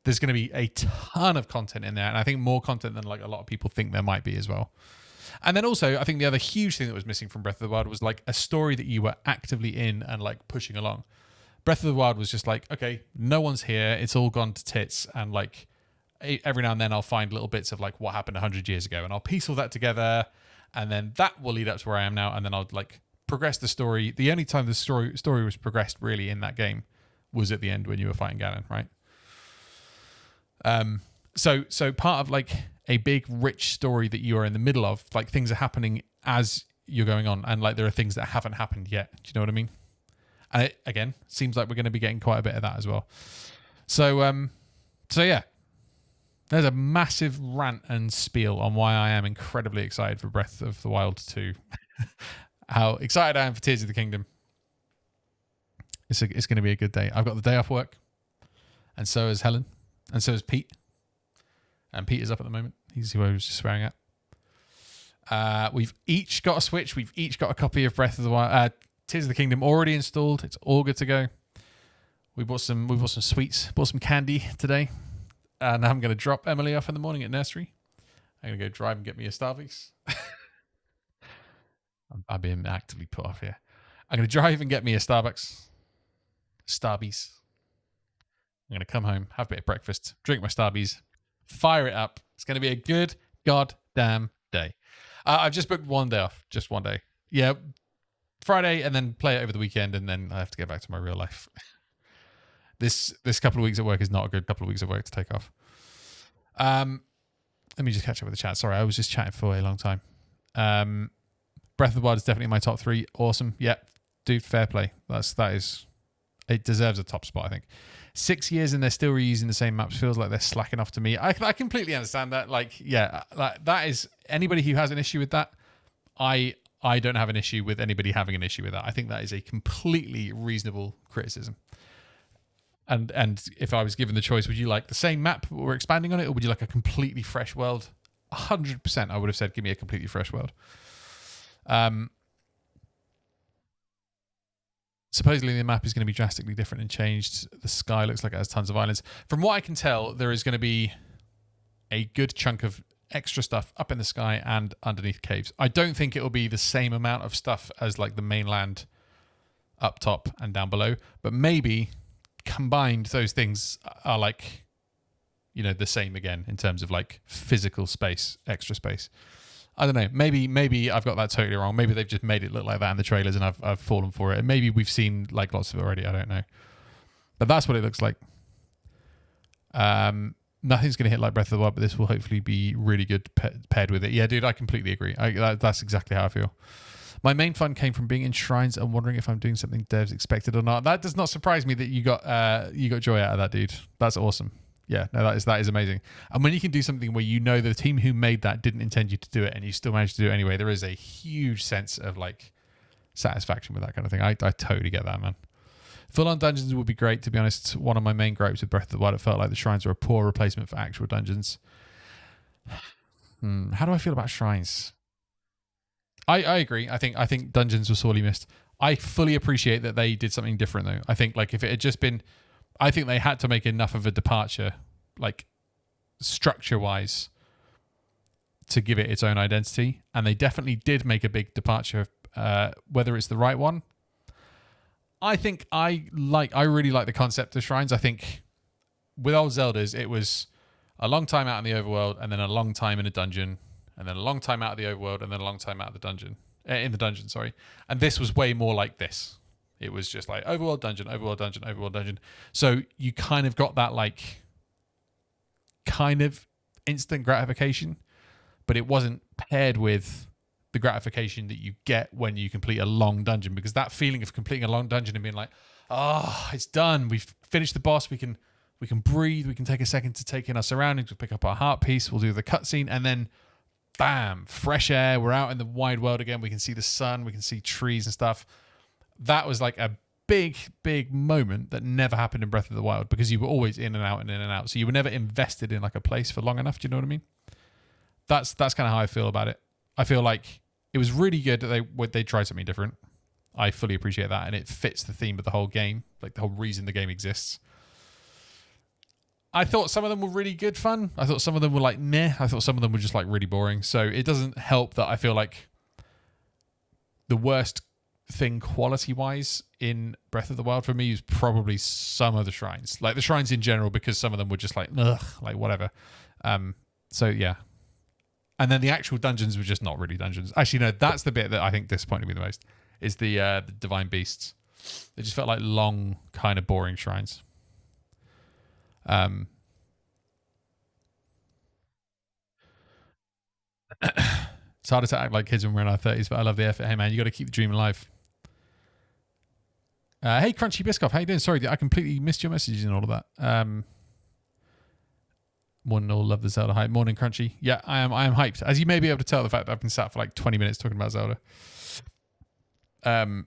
there's going to be a ton of content in there, and I think more content than like a lot of people think there might be as well. And then also, I think the other huge thing that was missing from Breath of the Wild was like a story that you were actively in and like pushing along. Breath of the Wild was just like, okay, no one's here. It's all gone to tits. And like every now and then I'll find little bits of like what happened 100 years ago and I'll piece all that together. And then that will lead up to where I am now. And then I'll like progress the story. The only time the story was progressed really in that game was at the end when you were fighting Ganon, right? So part of like a big rich story that you are in the middle of, like things are happening as you're going on, and like there are things that haven't happened yet. Do you know what I mean? And it, again, seems like we're going to be getting quite a bit of that as well. So yeah, there's a massive rant and spiel on why I am incredibly excited for Breath of the Wild 2. How excited I am for Tears of the Kingdom. It's going to be a good day. I've got the day off work, and so is Helen, and so is Pete. And Pete is up at the moment. He's who I was just swearing at. We've each got a Switch. We've each got a copy of Breath of the Wild, Tears of the Kingdom already installed. It's all good to go. We bought some sweets, bought some candy today, and I'm going to drop Emily off in the morning at nursery. I'm going to go drive and get me a Starbucks. I'm being actively put off here. I'm going to drive and get me a Starbucks. Starbies. I'm going to come home, have a bit of breakfast, drink my Starbies, fire it up. It's going to be a good goddamn day. I've just booked one day off, just one day. Yeah, Friday, and then play it over the weekend, and then I have to get back to my real life. This couple of weeks at work is not a good couple of weeks of work to take off. Let me just catch up with the chat. Sorry, I was just chatting for a long time. Breath of the Wild is definitely in my top 3. Awesome. Yeah, dude, fair play. That is. It deserves a top spot, I think. 6 years and they're still reusing the same maps feels like they're slacking off to me. I completely understand that. Like, yeah, like, that is anybody who has an issue with that. I don't have an issue with anybody having an issue with that. I think that is a completely reasonable criticism. And if I was given the choice, would you like the same map or expanding on it, or would you like a completely fresh world? 100%, I would have said, give me a completely fresh world. Supposedly the map is going to be drastically different and changed. The sky looks like it has tons of islands. From what I can tell, there is going to be a good chunk of extra stuff up in the sky and underneath caves. I don't think it will be the same amount of stuff as like the mainland up top and down below, but maybe combined those things are like, you know, the same again in terms of like physical space, extra space. I don't know. Maybe I've got that totally wrong. Maybe they've just made it look like that in the trailers and I've fallen for it. And maybe we've seen like lots of it already. I don't know. But that's what it looks like. Nothing's going to hit like Breath of the Wild, but this will hopefully be really good paired with it. Yeah, dude, I completely agree. That's exactly how I feel. My main fun came from being in shrines and wondering if I'm doing something devs expected or not. That does not surprise me that you got joy out of that, dude. That's awesome. Yeah, no, that is amazing. And when you can do something where you know the team who made that didn't intend you to do it and you still managed to do it anyway, there is a huge sense of like satisfaction with that kind of thing. I totally get that, man. Full-on dungeons would be great, to be honest. One of my main gripes with Breath of the Wild, it felt like the shrines were a poor replacement for actual dungeons. How do I feel about shrines? I agree. I think dungeons were sorely missed. I fully appreciate that they did something different, though. I think like if it had just been... I think they had to make enough of a departure, like structure-wise, to give it its own identity. And they definitely did make a big departure. Whether it's the right one, I think I really like the concept of shrines. I think with old Zeldas, it was a long time out in the overworld, and then a long time in a dungeon, and then a long time out of the overworld, and then a long time out of the dungeon. In the dungeon, sorry. And this was way more like this. It was just like overworld dungeon, overworld dungeon, overworld dungeon. So you kind of got that like kind of instant gratification, but it wasn't paired with the gratification that you get when you complete a long dungeon, because that feeling of completing a long dungeon and being like, oh, it's done. We've finished the boss. We can breathe. We can take a second to take in our surroundings. We'll pick up our heart piece. We'll do the cutscene, and then bam, fresh air. We're out in the wide world again. We can see the sun. We can see trees and stuff. That was like a big, big moment that never happened in Breath of the Wild because you were always in and out and in and out. So you were never invested in like a place for long enough. Do you know what I mean? That's kind of how I feel about it. I feel like it was really good that they tried something different. I fully appreciate that, and it fits the theme of the whole game, like the whole reason the game exists. I thought some of them were really good fun. I thought some of them were like meh. I thought some of them were just like really boring. So it doesn't help that I feel like the worst thing quality-wise in Breath of the Wild for me is probably some of the shrines. Like the shrines in general, because some of them were just like, ugh, like whatever. So yeah. And then the actual dungeons were just not really dungeons. Actually, no, that's the bit that I think disappointed me the most, is the Divine Beasts. They just felt like long, kind of boring shrines. It's harder to act like kids when we're in our 30s, but I love the effort. Hey, man, you got to keep the dream alive. Hey, Crunchy Biscoff, how you doing? Sorry, I completely missed your messages and all of that. Morning all, love the Zelda hype. Morning, Crunchy. Yeah, I am hyped. As you may be able to tell, the fact that I've been sat for like 20 minutes talking about Zelda. I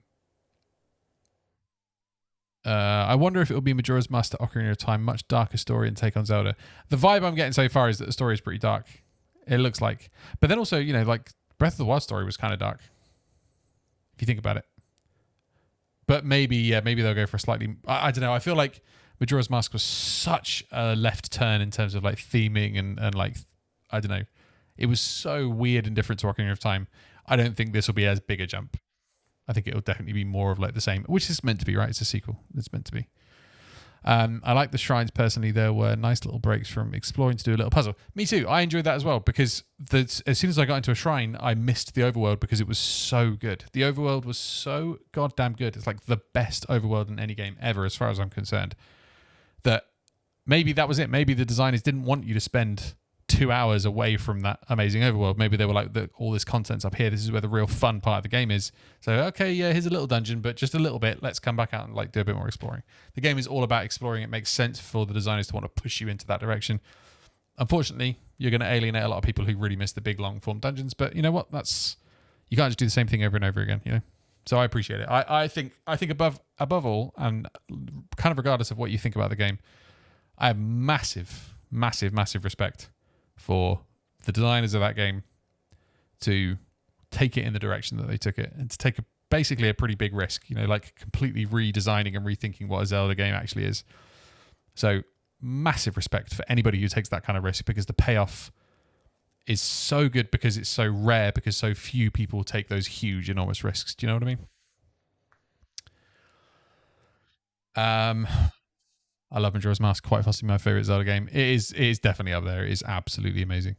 wonder if it will be Majora's Mask to Ocarina of Time, much darker story and take on Zelda. The vibe I'm getting so far is that the story is pretty dark. It looks like. But then also, like Breath of the Wild story was kind of dark, if you think about it. But maybe they'll go for a slightly... I don't know. I feel like Majora's Mask was such a left turn in terms of like theming and like, I don't know. It was so weird and different to Ocarina of Time. I don't think this will be as big a jump. I think it'll definitely be more of like the same, which is meant to be, right? It's a sequel. It's meant to be. I like the shrines personally. There were nice little breaks from exploring to do a little puzzle. Me too. I enjoyed that as well because as soon as I got into a shrine, I missed the overworld because it was so good. The overworld was so goddamn good. It's like the best overworld in any game ever, as far as I'm concerned. That maybe that was it. Maybe the designers didn't want you to spend 2 hours away from that amazing overworld. Maybe they were like, all this content's up here. This is where the real fun part of the game is. So, okay, yeah, here's a little dungeon, but just a little bit. Let's come back out and like do a bit more exploring. The game is all about exploring. It makes sense for the designers to want to push you into that direction. Unfortunately, you're going to alienate a lot of people who really miss the big long form dungeons. But you know what? You can't just do the same thing over and over again. So I appreciate it. I think above all, and kind of regardless of what you think about the game, I have massive respect for the designers of that game to take it in the direction that they took it and to take basically a pretty big risk, like completely redesigning and rethinking what a Zelda game actually is. So massive respect for anybody who takes that kind of risk, because the payoff is so good because it's so rare, because so few people take those huge, enormous risks. Do you know what I mean? I love Majora's Mask. Quite possibly my favorite Zelda game. It is definitely up there. It is absolutely amazing.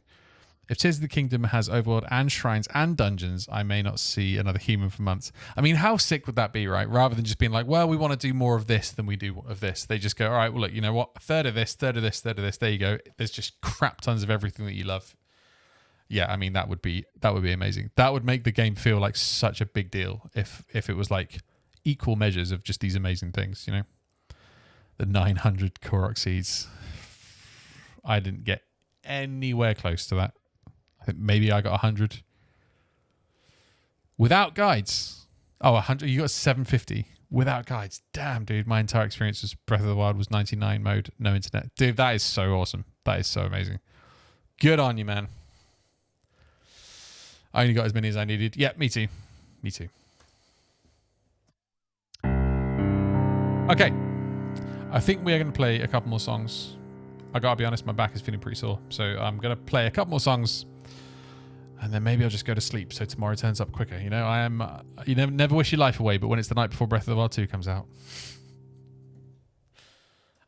If Tears of the Kingdom has overworld and shrines and dungeons, I may not see another human for months. I mean, how sick would that be, right? Rather than just being like, well, we want to do more of this than we do of this. They just go, all right, well, look, you know what? A third of this, third of this, third of this. There you go. There's just crap tons of everything that you love. Yeah, I mean, that would be amazing. That would make the game feel like such a big deal if it was like equal measures of just these amazing things, The 900 Korok seeds. I didn't get anywhere close to that. I think maybe I got 100. Without guides. Oh, 100. You got 750 without guides. Damn, dude. My entire experience with Breath of the Wild was 99 mode, no internet. Dude, that is so awesome. That is so amazing. Good on you, man. I only got as many as I needed. Yeah, me too. Me too. Okay. I think we are going to play a couple more songs. I gotta be honest, my back is feeling pretty sore. So I'm going to play a couple more songs, and then maybe I'll just go to sleep so tomorrow turns up quicker. You never wish your life away, but when it's the night before Breath of the Wild 2 comes out.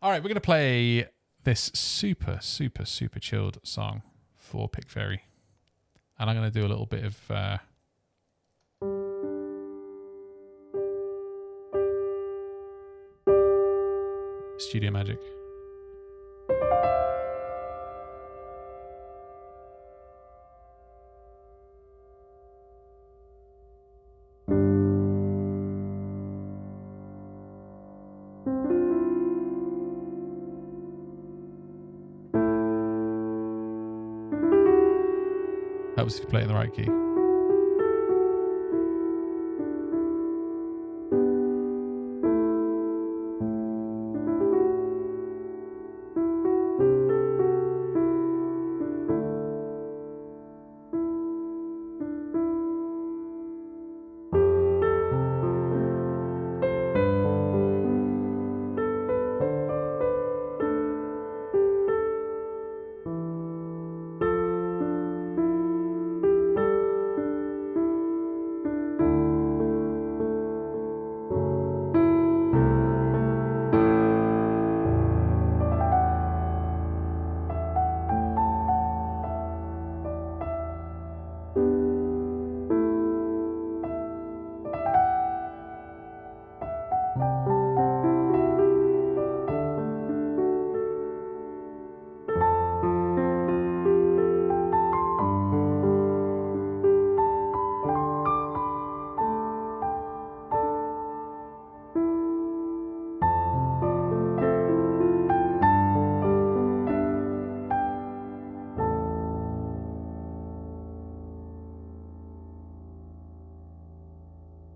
All right, we're going to play this super, super, super chilled song for Pick Fairy. And I'm going to do a little bit of studio magic. Helps if you play it in the right key.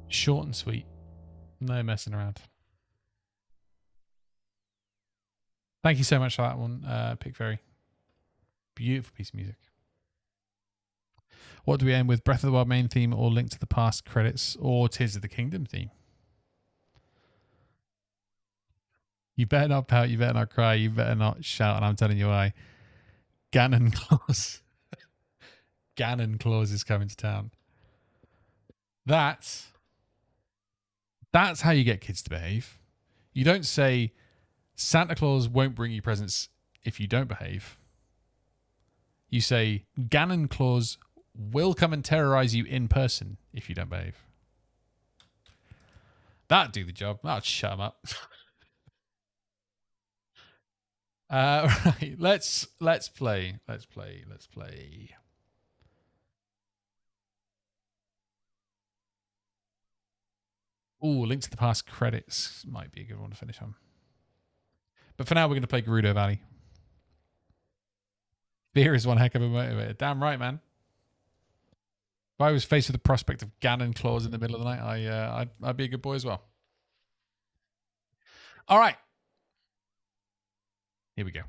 Short and sweet. No messing around. Thank you so much for that one, Pick Fairy. Beautiful piece of music. What do we end with? Breath of the Wild main theme or Link to the Past credits or Tears of the Kingdom theme? You better not pout, you better not cry, you better not shout, and I'm telling you why. Ganon Claus. Ganon Claus is coming to town. That's how you get kids to behave. You don't say Santa Claus won't bring you presents if you don't behave. You say Ganon Claus will come and terrorize you in person if you don't behave. That'd do the job. That'd shut him up. Right, let's play. Let's play. Ooh, Link to the Past credits might be a good one to finish on. But for now, we're going to play Gerudo Valley. Fear is one heck of a motivator. Damn right, man. If I was faced with the prospect of Ganon Claus in the middle of the night, I'd be a good boy as well. All right. Here we go.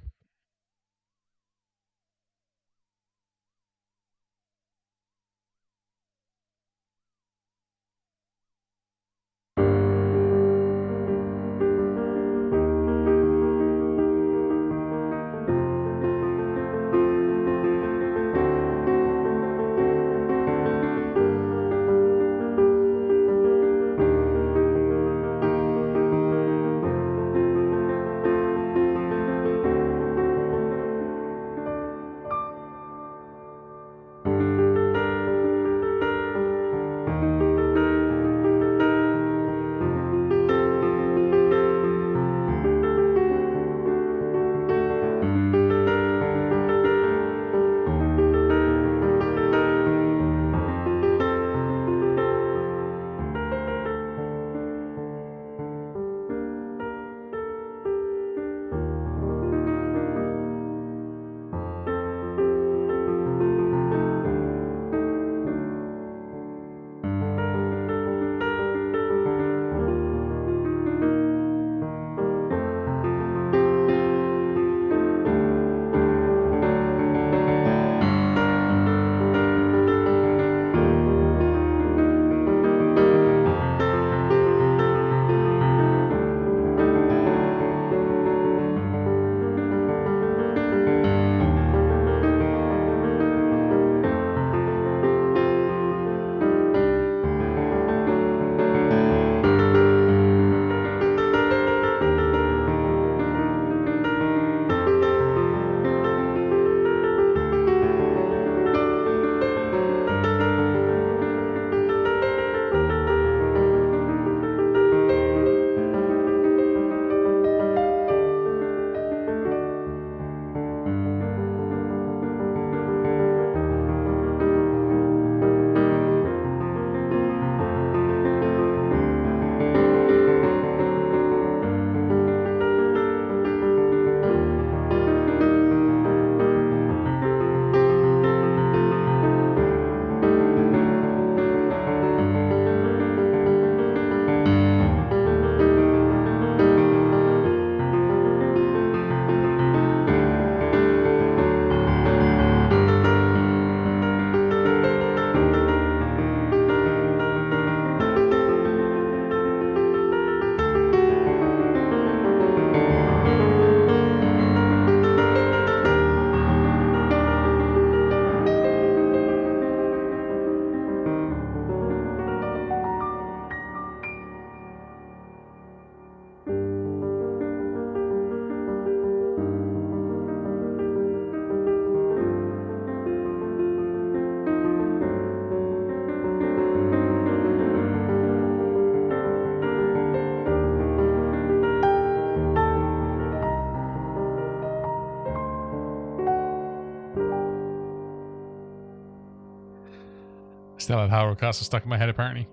Still had Hyrule Castle stuck in my head, apparently.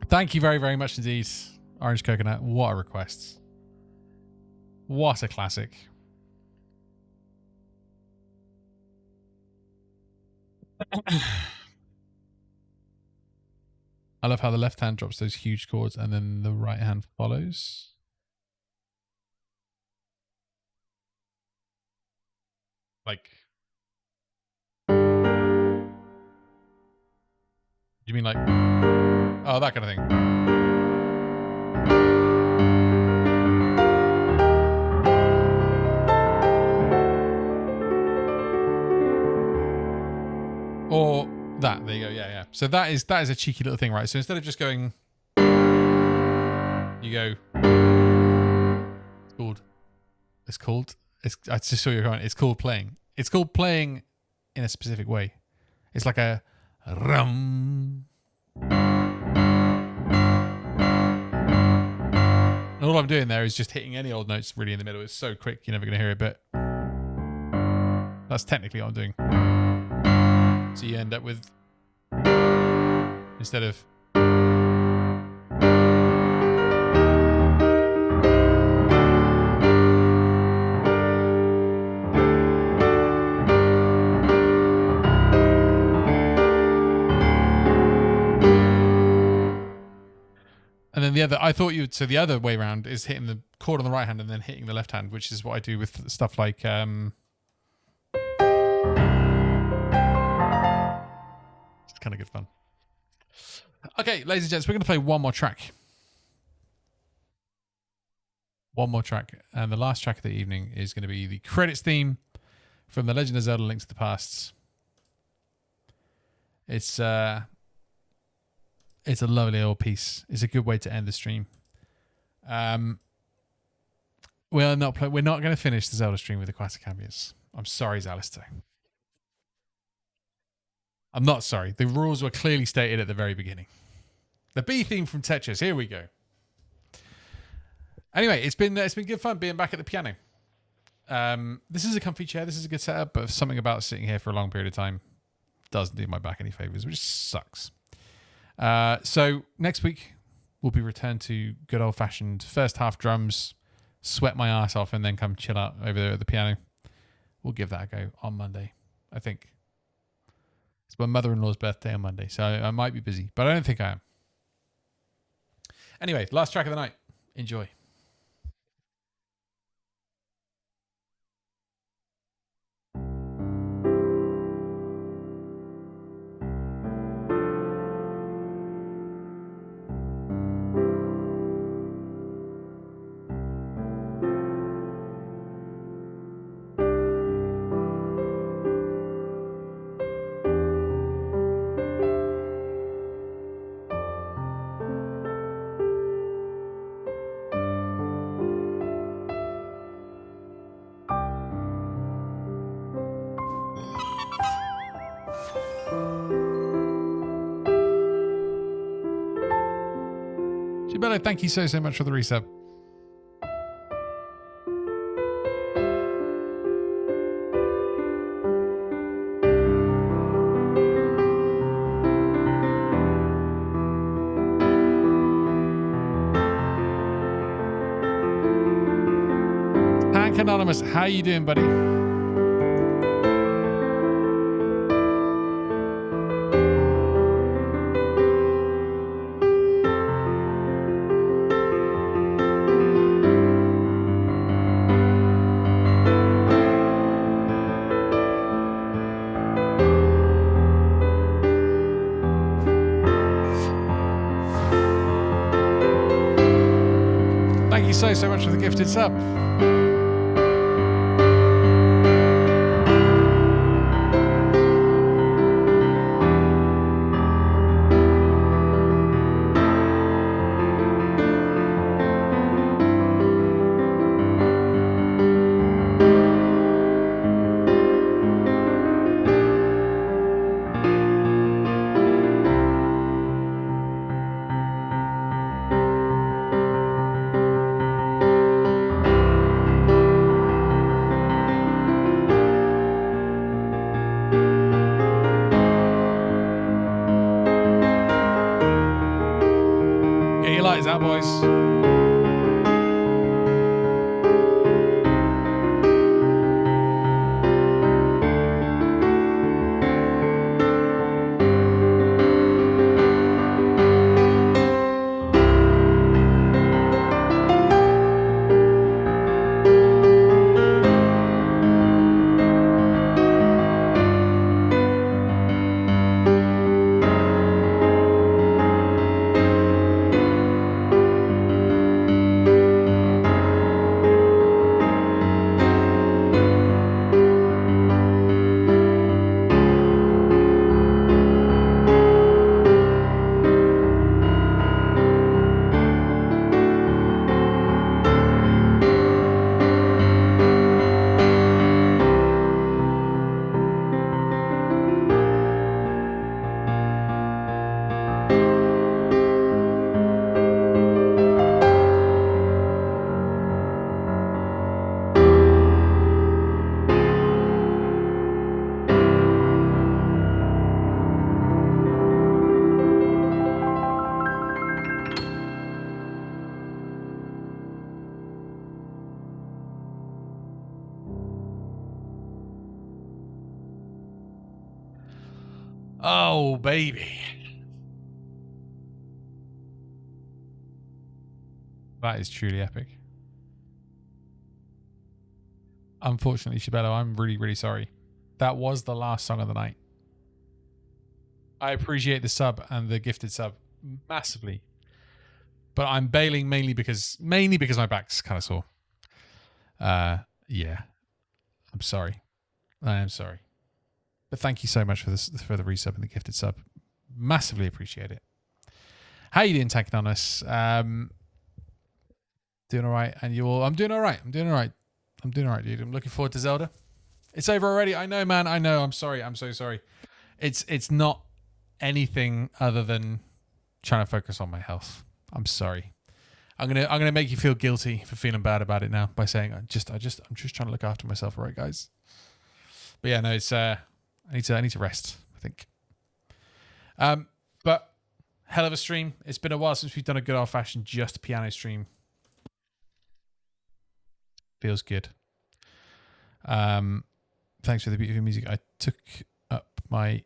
Thank you very, very much indeed, Orange Coconut. What a request. What a classic. I love how the left hand drops those huge chords and then the right hand follows. Like, you mean like, oh, that kind of thing. Or that, there you go, yeah. So that is a cheeky little thing, right? So instead of just going, you go, I just saw you going, it's called playing. It's called playing in a specific way. It's like a rum. And all I'm doing there is just hitting any old notes really in the middle. It's so quick, you're never going to hear it, but that's technically what I'm doing. So you end up with, instead of, and then the other, I thought so the other way around is hitting the chord on the right hand and then hitting the left hand, which is what I do with stuff like, it's kind of good fun. Okay, ladies and gents, we're going to play one more track. One more track. And the last track of the evening is going to be the credits theme from The Legend of Zelda Link to the Past. It's a lovely little piece. It's a good way to end the stream. We're not going to finish the Zelda stream with the Aquatic Ambience. I'm sorry, Zalister. I'm not sorry. The rules were clearly stated at the very beginning. The B theme from Tetris. Here we go. Anyway, it's been good fun being back at the piano. This is a comfy chair. This is a good setup, but something about sitting here for a long period of time doesn't do my back any favors, which sucks. So next week we'll be returned to good old fashioned first half drums, sweat my ass off, and then come chill out over there at the piano. We'll give that a go on Monday, I think. It's my mother-in-law's birthday on Monday, so I might be busy, but I don't think I am. Anyway, last track of the night. Enjoy. Shibello, thank you so much for the resub. Hank Anonymous, how you doing, buddy? Thank you so much for the gifted sub. Get your lighters out, boys. Oh, baby. That is truly epic. Unfortunately, Shibello, I'm really, really sorry. That was the last song of the night. I appreciate the sub and the gifted sub massively. But I'm bailing mainly because my back's kind of sore. Yeah. I'm sorry. I am sorry. But thank you so much for the resub and the gifted sub. Massively appreciate it. How you doing, Tank Anonymous? Doing all right, and you all? I'm doing all right. I'm doing all right, dude. I'm looking forward to Zelda. It's over already. I know, man. I know. I'm sorry. I'm so sorry. It's not anything other than trying to focus on my health. I'm sorry. I'm gonna make you feel guilty for feeling bad about it now by saying I'm just trying to look after myself, all right, guys. But yeah, no, it's I need to rest, I think. But hell of a stream. It's been a while since we've done a good old fashioned just piano stream. Feels good. Thanks for the beautiful music. I took up my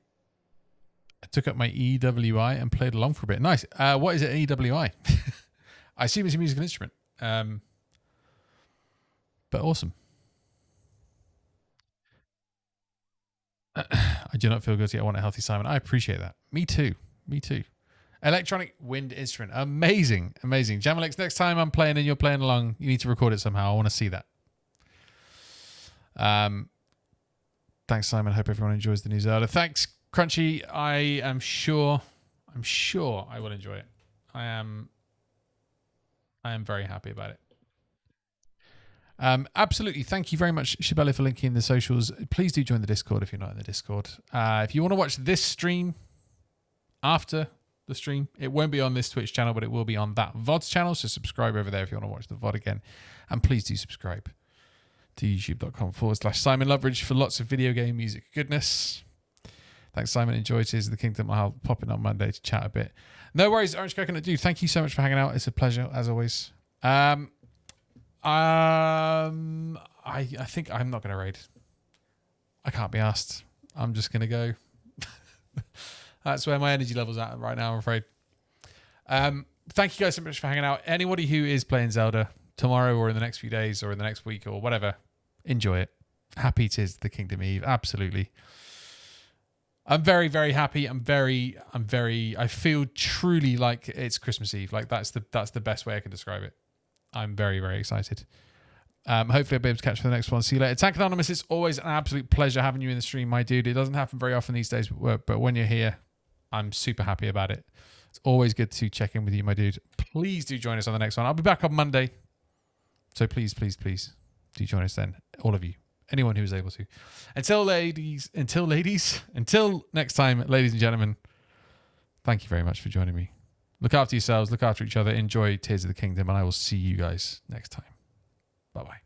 EWI and played along for a bit. Nice. What is it, EWI? I assume it's a musical instrument. But awesome. I do not feel guilty. I want a healthy Simon. I appreciate that. Me too. Electronic wind instrument. Amazing. Jamalex, next time I'm playing and you're playing along, you need to record it somehow. I want to see that. Thanks, Simon. Hope everyone enjoys the new Zelda. Thanks, Crunchy. I am sure I will enjoy it. I am very happy about it. Absolutely. Thank you very much, Shibello, for linking in the socials. Please do join the Discord if you're not in the Discord. If you want to watch this stream after the stream, it won't be on this Twitch channel, but it will be on that VOD's channel. So subscribe over there if you want to watch the VOD again. And please do subscribe to youtube.com/Simon Loveridge for lots of video game music goodness. Thanks, Simon. Enjoy Tears of the Kingdom. I'll pop in on Monday to chat a bit. No worries, Orange Coconut Dude. Thank you so much for hanging out. It's a pleasure, as always. I think I'm not going to raid. I can't be asked. I'm just going to go. That's where my energy level's at right now, I'm afraid. Thank you guys so much for hanging out. Anybody who is playing Zelda tomorrow or in the next few days or in the next week or whatever, enjoy it. Happy Tears of the Kingdom Eve. Absolutely. I'm very, very happy. I feel truly like it's Christmas Eve. Like that's the best way I can describe it. I'm very, very excited. Hopefully I'll be able to catch you for the next one. See you later. Tank Anonymous, it's always an absolute pleasure having you in the stream, my dude. It doesn't happen very often these days, but when you're here, I'm super happy about it. It's always good to check in with you, my dude. Please do join us on the next one. I'll be back on Monday. So please, please, please do join us then. All of you. Anyone who is able to. Until next time, ladies and gentlemen, thank you very much for joining me. Look after yourselves, look after each other, enjoy Tears of the Kingdom, and I will see you guys next time. Bye-bye.